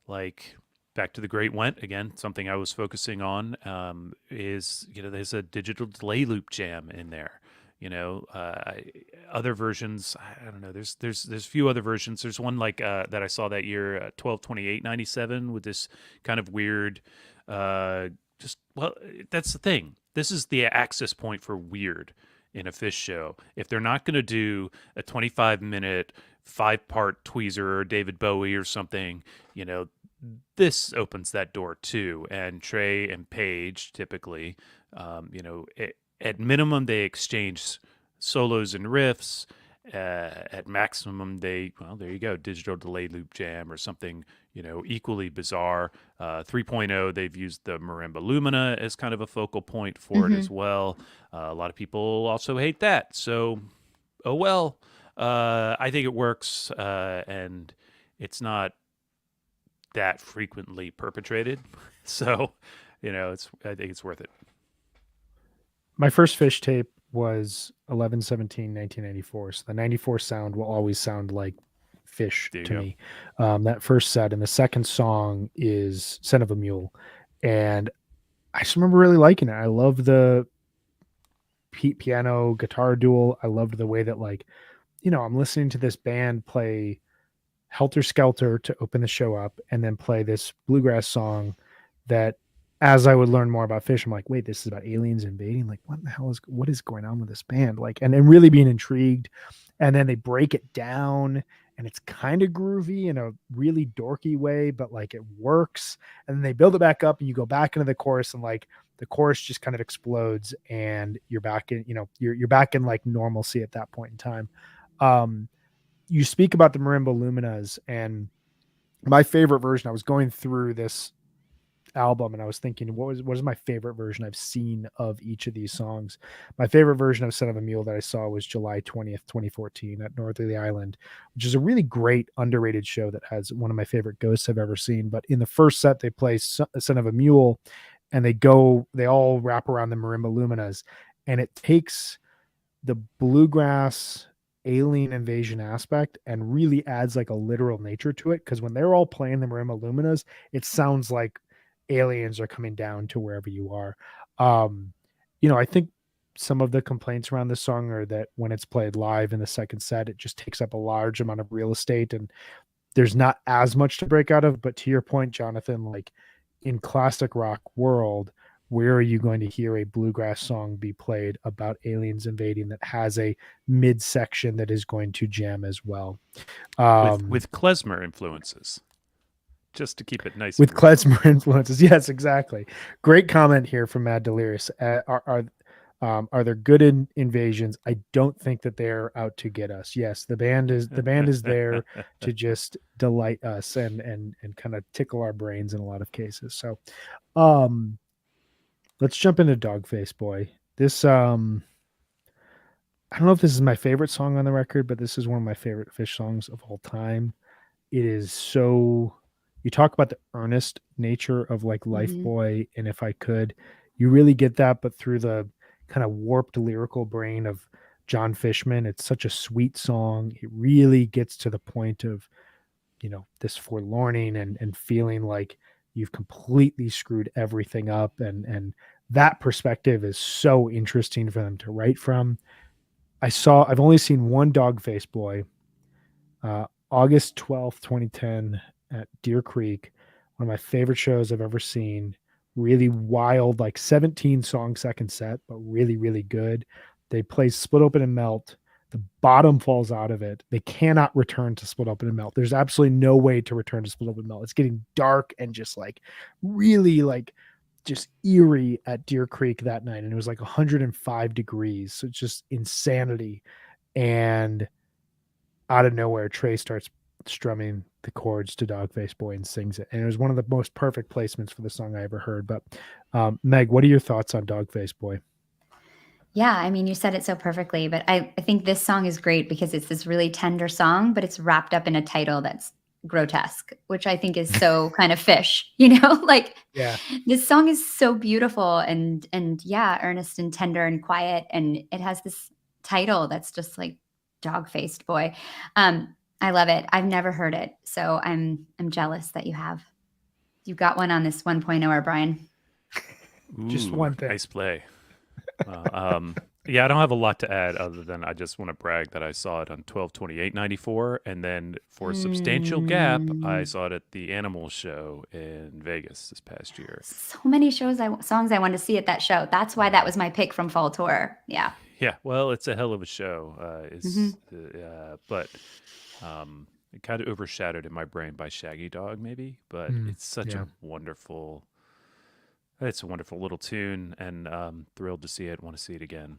like Back to the Great Went again. Something I was focusing on is there's a digital delay loop jam in there. Other versions, I don't know. There's a few other versions. There's one like that I saw that year, 12/28/97, with this kind of weird. That's the thing. This is the access point for weird in a Fish show. If they're not going to do a 25-minute 5-part Tweezer or David Bowie or something, this opens that door too. And Trey and Paige typically, at minimum, they exchange solos and riffs. At maximum, there you go, digital delay loop jam or something, equally bizarre. 3.0, they've used the Marimba Lumina as kind of a focal point for it as well. A lot of people also hate that. So, oh well. I think it works, and it's not that frequently perpetrated. So, I think it's worth it. My first Fish tape was 11/17/1994. So the 94 sound will always sound like Fish to me. That first set, and the second song is Son of a Mule. And I just remember really liking it. I love the piano guitar duel. I loved the way that I'm listening to this band play Helter Skelter to open the show up and then play this bluegrass song that, as I would learn more about Fish, I'm like, wait, this is about aliens invading. Like, what is going on with this band? And then really being intrigued. And then they break it down and it's kind of groovy in a really dorky way, but it works. And then they build it back up and you go back into the chorus, and the chorus just kind of explodes and you're back in, you're back in normalcy at that point in time. You speak about the Marimba Luminas, and my favorite version, I was going through this album and I was thinking, what is my favorite version I've seen of each of these songs? My favorite version of Son of a Mule that I saw was July 20th, 2014 at Northerly Island, which is a really great underrated show that has one of my favorite ghosts I've ever seen. But in the first set, they play Son of a Mule, and they all wrap around the Marimba Luminas, and it takes the bluegrass alien invasion aspect and really adds a literal nature to it, because when they're all playing the Marimba Luminas, it sounds like aliens are coming down to wherever you are. I think some of the complaints around this song are that when it's played live in the second set, it just takes up a large amount of real estate and there's not as much to break out of. But to your point, Jonathan, in classic rock world, where are you going to hear a bluegrass song be played about aliens invading that has a midsection that is going to jam as well? With klezmer influences, just to keep it nice. With klezmer influences, yes, exactly. Great comment here from Mad Delirious. Are there good invasions? I don't think that they're out to get us. Yes, the band is there to just delight us and kind of tickle our brains in a lot of cases. So, let's jump into Dogface Boy. This, I don't know if this is my favorite song on the record, but this is one of my favorite Fish songs of all time. it is so, you talk about the earnest nature of like Life Mhm. Boy and If I Could, you really get that, but through the kind of warped lyrical brain of John Fishman. It's such a sweet song. It really gets to the point of, this forlorning and feeling like you've completely screwed everything up. And that perspective is so interesting for them to write from. I've only seen one Dog-Faced Boy, August 12th, 2010 at Deer Creek. One of my favorite shows I've ever seen. Really wild, like 17 song second set, but really, really good. They play Split Open and Melt. The bottom falls out of it. They cannot return to Split Open and Melt. There's absolutely no way to return to Split Open and Melt. It's getting dark and just like really like just eerie at Deer Creek that night. And it was like 105 degrees. So it's just insanity. And out of nowhere, Trey starts strumming the chords to Dog-Faced Boy and sings it. And it was one of the most perfect placements for the song I ever heard. But Meg, what are your thoughts on Dog-Faced Boy? Yeah, I mean, you said it so perfectly, but I think this song is great because it's this really tender song, but it's wrapped up in a title that's grotesque, which I think is so kind of fish, like Yeah. this song is so beautiful and yeah, earnest and tender and quiet. And it has this title that's just like Dog-Faced Boy. I love it. I've never heard it. So I'm jealous that you have. You got one on this 1.0, Brian. Just Ooh, one thing. Nice play. Yeah, I don't have a lot to add other than I just want to brag that I saw it on 12/28/94, and then for a substantial gap, I saw it at the Animal Show in Vegas this past year. So many songs I wanted to see at that show. That's why that was my pick from Fall Tour. Yeah. Yeah, well, it's a hell of a show. But it kind of overshadowed in my brain by Shaggy Dog, maybe. But it's such a wonderful. It's a wonderful little tune, and thrilled to see it. Want to see it again.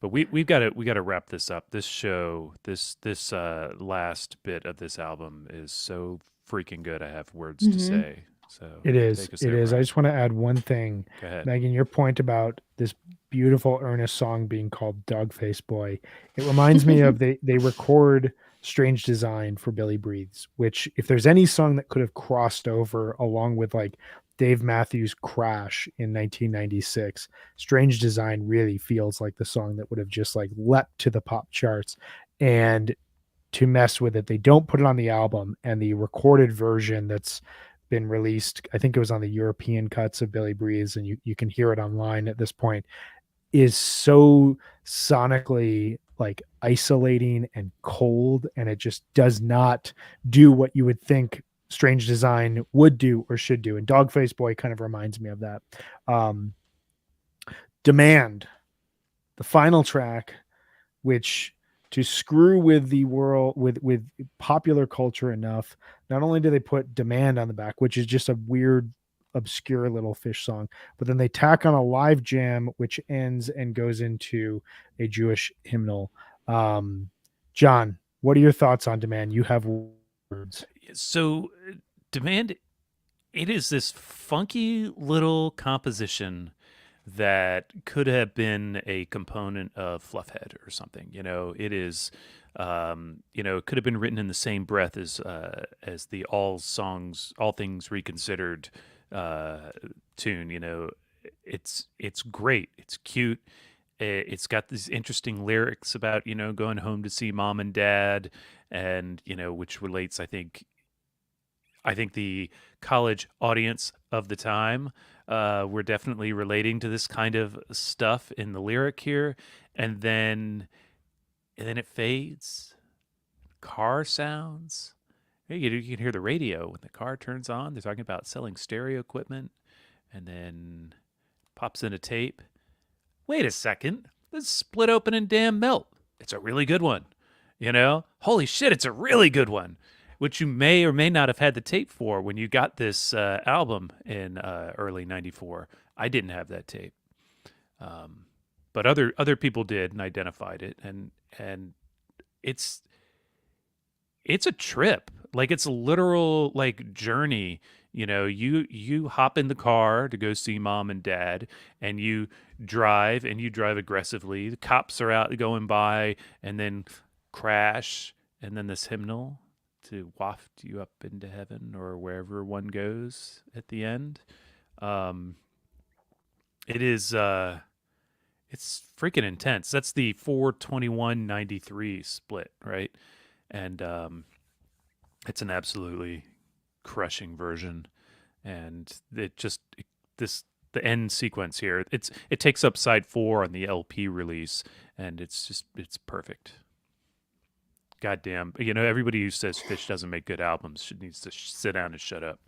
But we got to wrap this up. This show, this last bit of this album is so freaking good. I have words to say. So It is. take us It there, is. I Brian. just want to add one thing. Go ahead. Megan, your point about this beautiful, earnest song being called Dog-Faced Boy. It reminds me of they record Strange Design for Billy Breathes, which if there's any song that could have crossed over along with like Dave Matthews' Crash in 1996, Strange Design really feels like the song that would have just like leapt to the pop charts. And to mess with it, they don't put it on the album, and the recorded version that's been released, I think it was on the European cuts of Billy Breathes, and you can hear it online at this point, is so sonically like isolating and cold, and it just does not do what you would think Strange Design would do or should do. And Dog-Faced Boy kind of reminds me of that. Demand, the final track, which to screw with the world, with popular culture enough, not only do they put Demand on the back, which is just a weird obscure little Fish song, but then they tack on a live jam which ends and goes into a Jewish hymnal. John, what are your thoughts on Demand? You have words. So, Demand, it is this funky little composition that could have been a component of Fluffhead or something. It is, it could have been written in the same breath as the All Things Reconsidered tune. It's great. It's cute. It's got these interesting lyrics about going home to see mom and dad, and which relates, I think the college audience of the time were definitely relating to this kind of stuff in the lyric here, and then it fades. Car sounds. You can hear the radio when the car turns on. They're talking about selling stereo equipment, and then pops in a tape. Wait a second. Let's Split Open and Damn Melt. It's a really good one. Holy shit, it's a really good one. Which you may or may not have had the tape for when you got this album in early '94. I didn't have that tape, but other people did and identified it, and it's a trip. Like, it's a literal like journey. You hop in the car to go see mom and dad, and you drive aggressively. The cops are out going by, and then crash, and then this hymnal to waft you up into heaven or wherever one goes at the end. It is it's freaking intense. That's the 4:21:93 split, right? And it's an absolutely crushing version, and the end sequence here. It takes up side 4 on the LP release, and it's perfect. Goddamn, everybody who says Fish doesn't make good albums needs to sit down and shut up.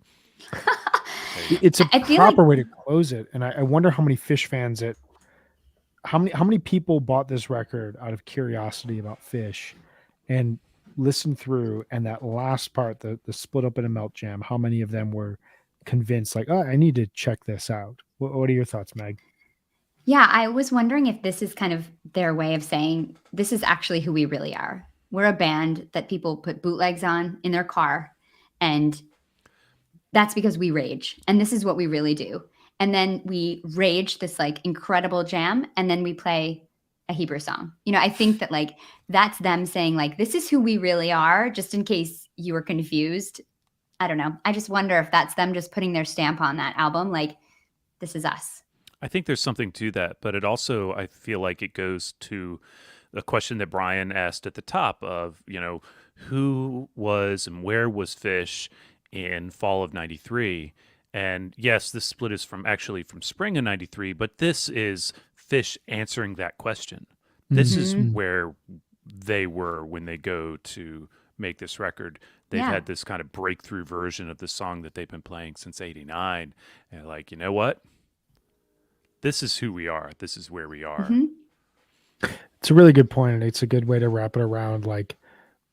It's a proper way to close it, and I wonder how many Fish fans how many people bought this record out of curiosity about Fish and listened through, and that last part, the split up in a melt jam, how many of them were convinced like, oh, I need to check this out? What are your thoughts, Meg? Yeah, I was wondering if this is kind of their way of saying this is actually who we really are. We're a band that people put bootlegs on in their car, and that's because we rage, and this is what we really do. And then we rage this like incredible jam, and then we play a Hebrew song. I think that like that's them saying like, this is who we really are, just in case you were confused. I don't know. I just wonder if that's them just putting their stamp on that album. Like, this is us. I think there's something to that, but it also, I feel like it goes to the question that Brian asked at the top of, who was and where was Fish in fall of 93? And yes, this split is from spring of 93, but this is Fish answering that question. This is where they were when they go to make this record. They've had this kind of breakthrough version of the song that they've been playing since 89. And like, you know what? This is who we are. This is where we are. It's a really good point, and it's a good way to wrap it around. Like,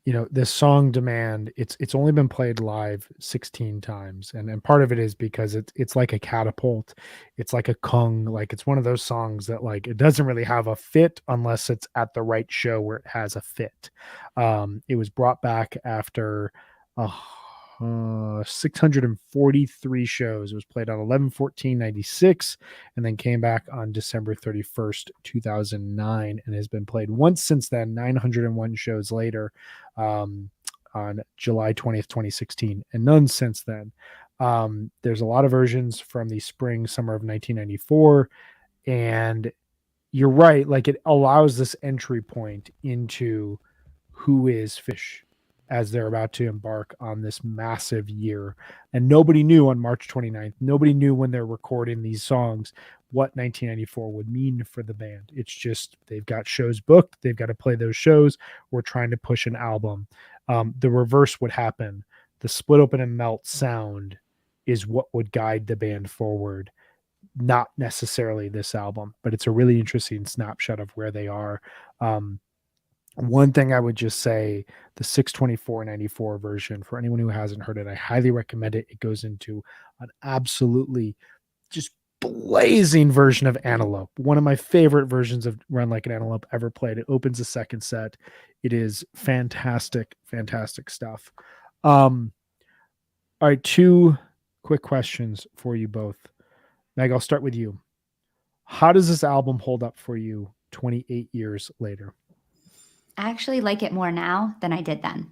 this song Demand, it's only been played live 16 times. And part of it is because it's like a catapult. It's like a kung. Like, it's one of those songs that like, it doesn't really have a fit unless it's at the right show where it has a fit. It was brought back after 643 shows. It was played on 11/14/96 and then came back on December 31st, 2009, and has been played once since then, 901 shows later, on July 20th, 2016, and none since then. There's a lot of versions from the spring, summer of 1994, and you're right, like it allows this entry point into who is Fish as they're about to embark on this massive year. And nobody knew on March 29th, nobody knew when they're recording these songs what 1994 would mean for the band. It's just, they've got shows booked, they've got to play those shows, we're trying to push an album. The reverse would happen. The split open and melt sound is what would guide the band forward, not necessarily this album, but it's a really interesting snapshot of where they are. One thing I would just say, the 6/24/94 version, for anyone who hasn't heard it, I highly recommend it. It goes into an absolutely just blazing version of Antelope. One of my favorite versions of Run Like an Antelope ever played. It opens the second set. It is fantastic, fantastic stuff. All right, 2 quick questions for you both. Meg, I'll start with you. How does this album hold up for you 28 years later? I actually like it more now than I did then.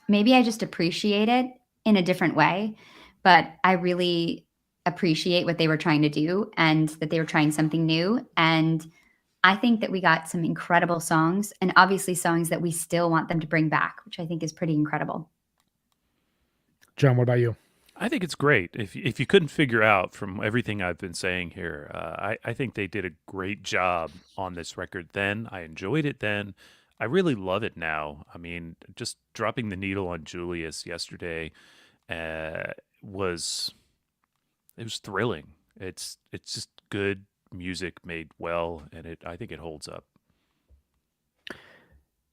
Maybe I just appreciate it in a different way, but I really appreciate what they were trying to do and that they were trying something new. And I think that we got some incredible songs, and obviously songs that we still want them to bring back, which I think is pretty incredible. John, what about you? I think it's great. If you couldn't figure out from everything I've been saying here, I think they did a great job on this record then. I enjoyed it then. I really love it now. I mean, just dropping the needle on Julius yesterday was thrilling. It's just good music made well, and I think it holds up.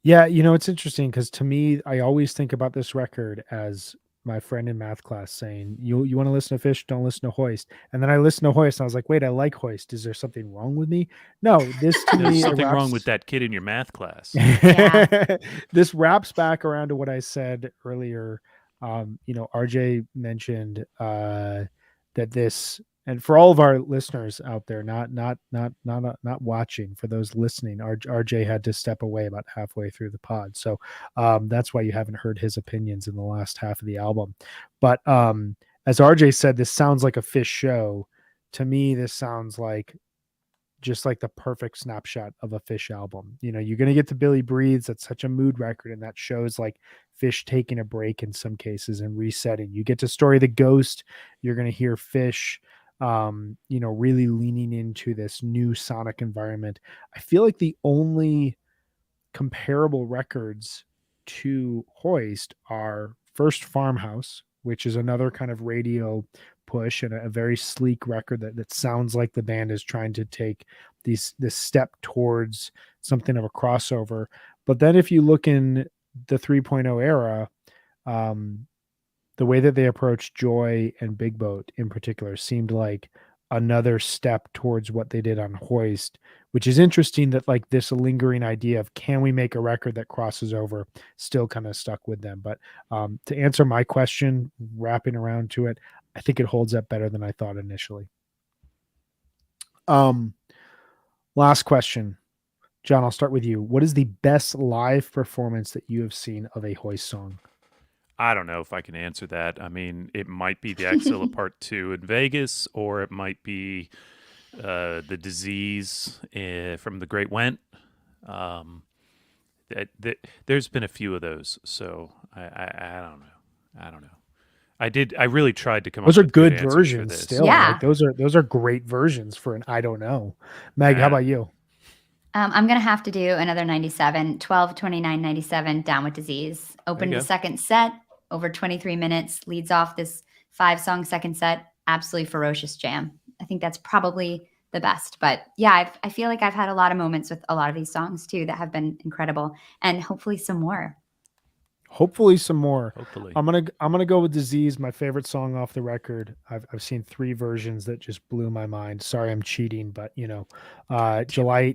Yeah, it's interesting because to me, I always think about this record as my friend in math class saying, you want to listen to Fish, don't listen to Hoist. And then I listened to Hoist and I was like, wait, I like Hoist. Is there something wrong with me? No, this to me, there's something wrong with that kid in your math class. Yeah. This wraps back around to what I said earlier. RJ mentioned that this, And for all of our listeners out there, not watching, for those listening, RJ had to step away about halfway through the pod, so that's why you haven't heard his opinions in the last half of the album. But as RJ said, this sounds like a Fish show. To me, this sounds like just like the perfect snapshot of a Fish album. You know, you're going to get to Billy Breathes. That's such a mood record. And that shows like Fish taking a break in some cases and resetting. You get to Story of the Ghost. You're going to hear Fish, really leaning into this new sonic environment. I feel like the only comparable records to Hoist are first Farmhouse, which is another kind of radio push and a very sleek record that sounds like the band is trying to take this step towards something of a crossover. But then if you look in the 3.0 era, the way that they approached Joy and Big Boat in particular seemed like another step towards what they did on Hoist, which is interesting that like this lingering idea of can we make a record that crosses over still kind of stuck with them. But to answer my question, wrapping around to it, I think it holds up better than I thought initially. Last question. John, I'll start with you. What is the best live performance that you have seen of a Hoist song? I don't know if I can answer that. I mean, it might be the Axilla Part 2 in Vegas, or it might be the Disease from The Great Went. There's been a few of those, so I don't know. I really tried to come those up are with good answers versions for this. still. Yeah. Like those are great versions for an I don't know. Meg, how about you? I'm going to have to do another 97, 12, 29, 97, Down with Disease. Opened the second set, over 23 minutes, leads off this 5-song second set. Absolutely ferocious jam. I think that's probably the best. But yeah, I feel like I've had a lot of moments with a lot of these songs too that have been incredible, and hopefully some more. Hopefully some more. Hopefully. I'm gonna go with Disease, my favorite song off the record. I've seen 3 versions that just blew my mind. Sorry, I'm cheating, but July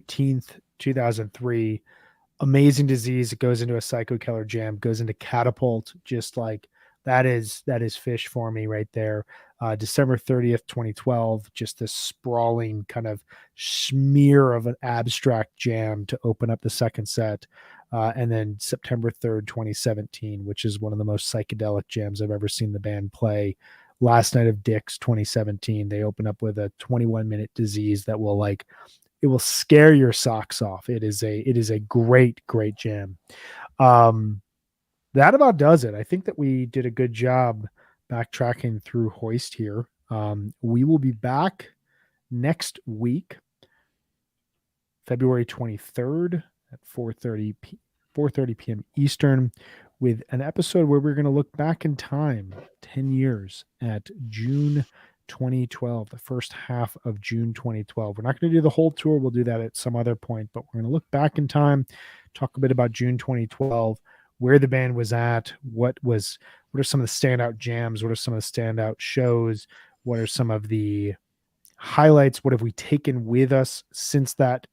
18th, 2003. Amazing Disease. It goes into a Psycho Killer jam, goes into Catapult. Just like that is Fish for me right there. December 30th, 2012. Just this sprawling kind of smear of an abstract jam to open up the second set. And then September 3rd, 2017, which is one of the most psychedelic jams I've ever seen the band play. Last Night of Dicks, 2017. They open up with a 21-minute Disease that will it will scare your socks off. It is a great jam. That about does it. I think that we did a good job backtracking through Hoist here. We will be back next week, February 23rd at 4:30 p.m. Eastern, with an episode where we're going to look back in time 10 years at June 2012, the first half of June 2012. We're not going to do the whole tour. We'll do that at some other point, but we're going to look back in time, talk a bit about June 2012, where the band was at, what are some of the standout jams, what are some of the standout shows, what are some of the highlights, what have we taken with us since that.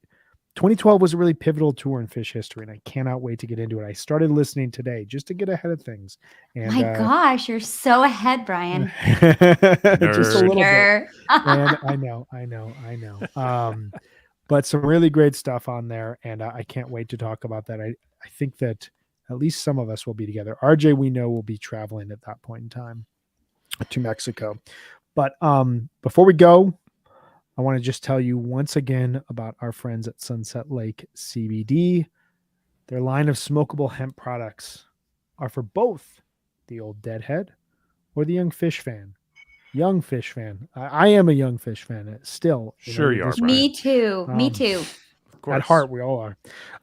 2012 was a really pivotal tour in Fish history, and I cannot wait to get into it. I started listening today just to get ahead of things. And my gosh, you're so ahead, Brian. Just a little bit. And I know. But some really great stuff on there, and I can't wait to talk about that. I think that at least some of us will be together. RJ, we know, will be traveling at that point in time to Mexico. But before we go, I want to just tell you once again about our friends at Sunset Lake CBD. Their line of smokable hemp products are for both the old deadhead or the young fish fan. Young fish fan. I am a young fish fan still. Sure you are, Brian. Me too. Me too. Of course. At heart, we all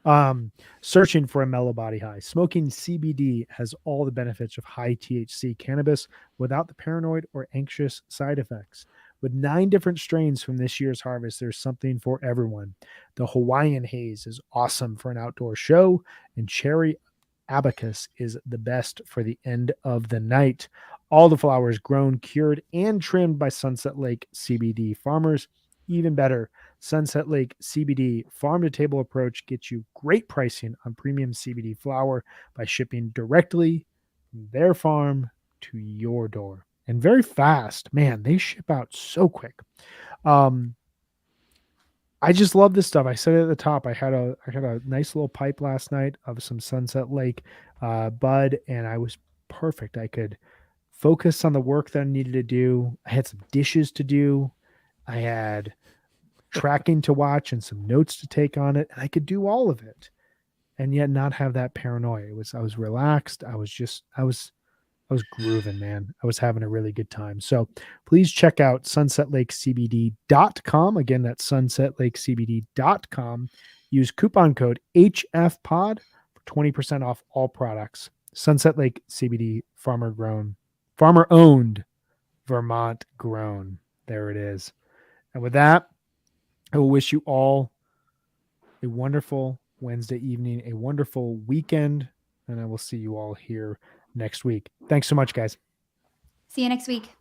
are. Searching for a mellow body high. Smoking CBD has all the benefits of high THC cannabis without the paranoid or anxious side effects. With 9 different strains from this year's harvest, there's something for everyone. The Hawaiian Haze is awesome for an outdoor show, and Cherry Abacus is the best for the end of the night. All the flowers grown, cured, and trimmed by Sunset Lake CBD farmers. Even better, Sunset Lake CBD farm-to-table approach gets you great pricing on premium CBD flower by shipping directly from their farm to your door. and very fast. Man, they ship out so quick. I just love this stuff. I said it at the top. I had a nice little pipe last night of some Sunset Lake bud, and I was perfect. I could focus on the work that I needed to do. I had some dishes to do. I had tracking to watch and some notes to take on it, and I could do all of it and yet not have that paranoia. I was relaxed. I was grooving, man. I was having a really good time. So please check out sunsetlakecbd.com. Again, that's sunsetlakecbd.com. Use coupon code HFPod for 20% off all products. Sunset Lake CBD, farmer owned, Vermont grown. There it is. And with that, I will wish you all a wonderful Wednesday evening, a wonderful weekend, and I will see you all here next week. Thanks so much, guys. See you next week.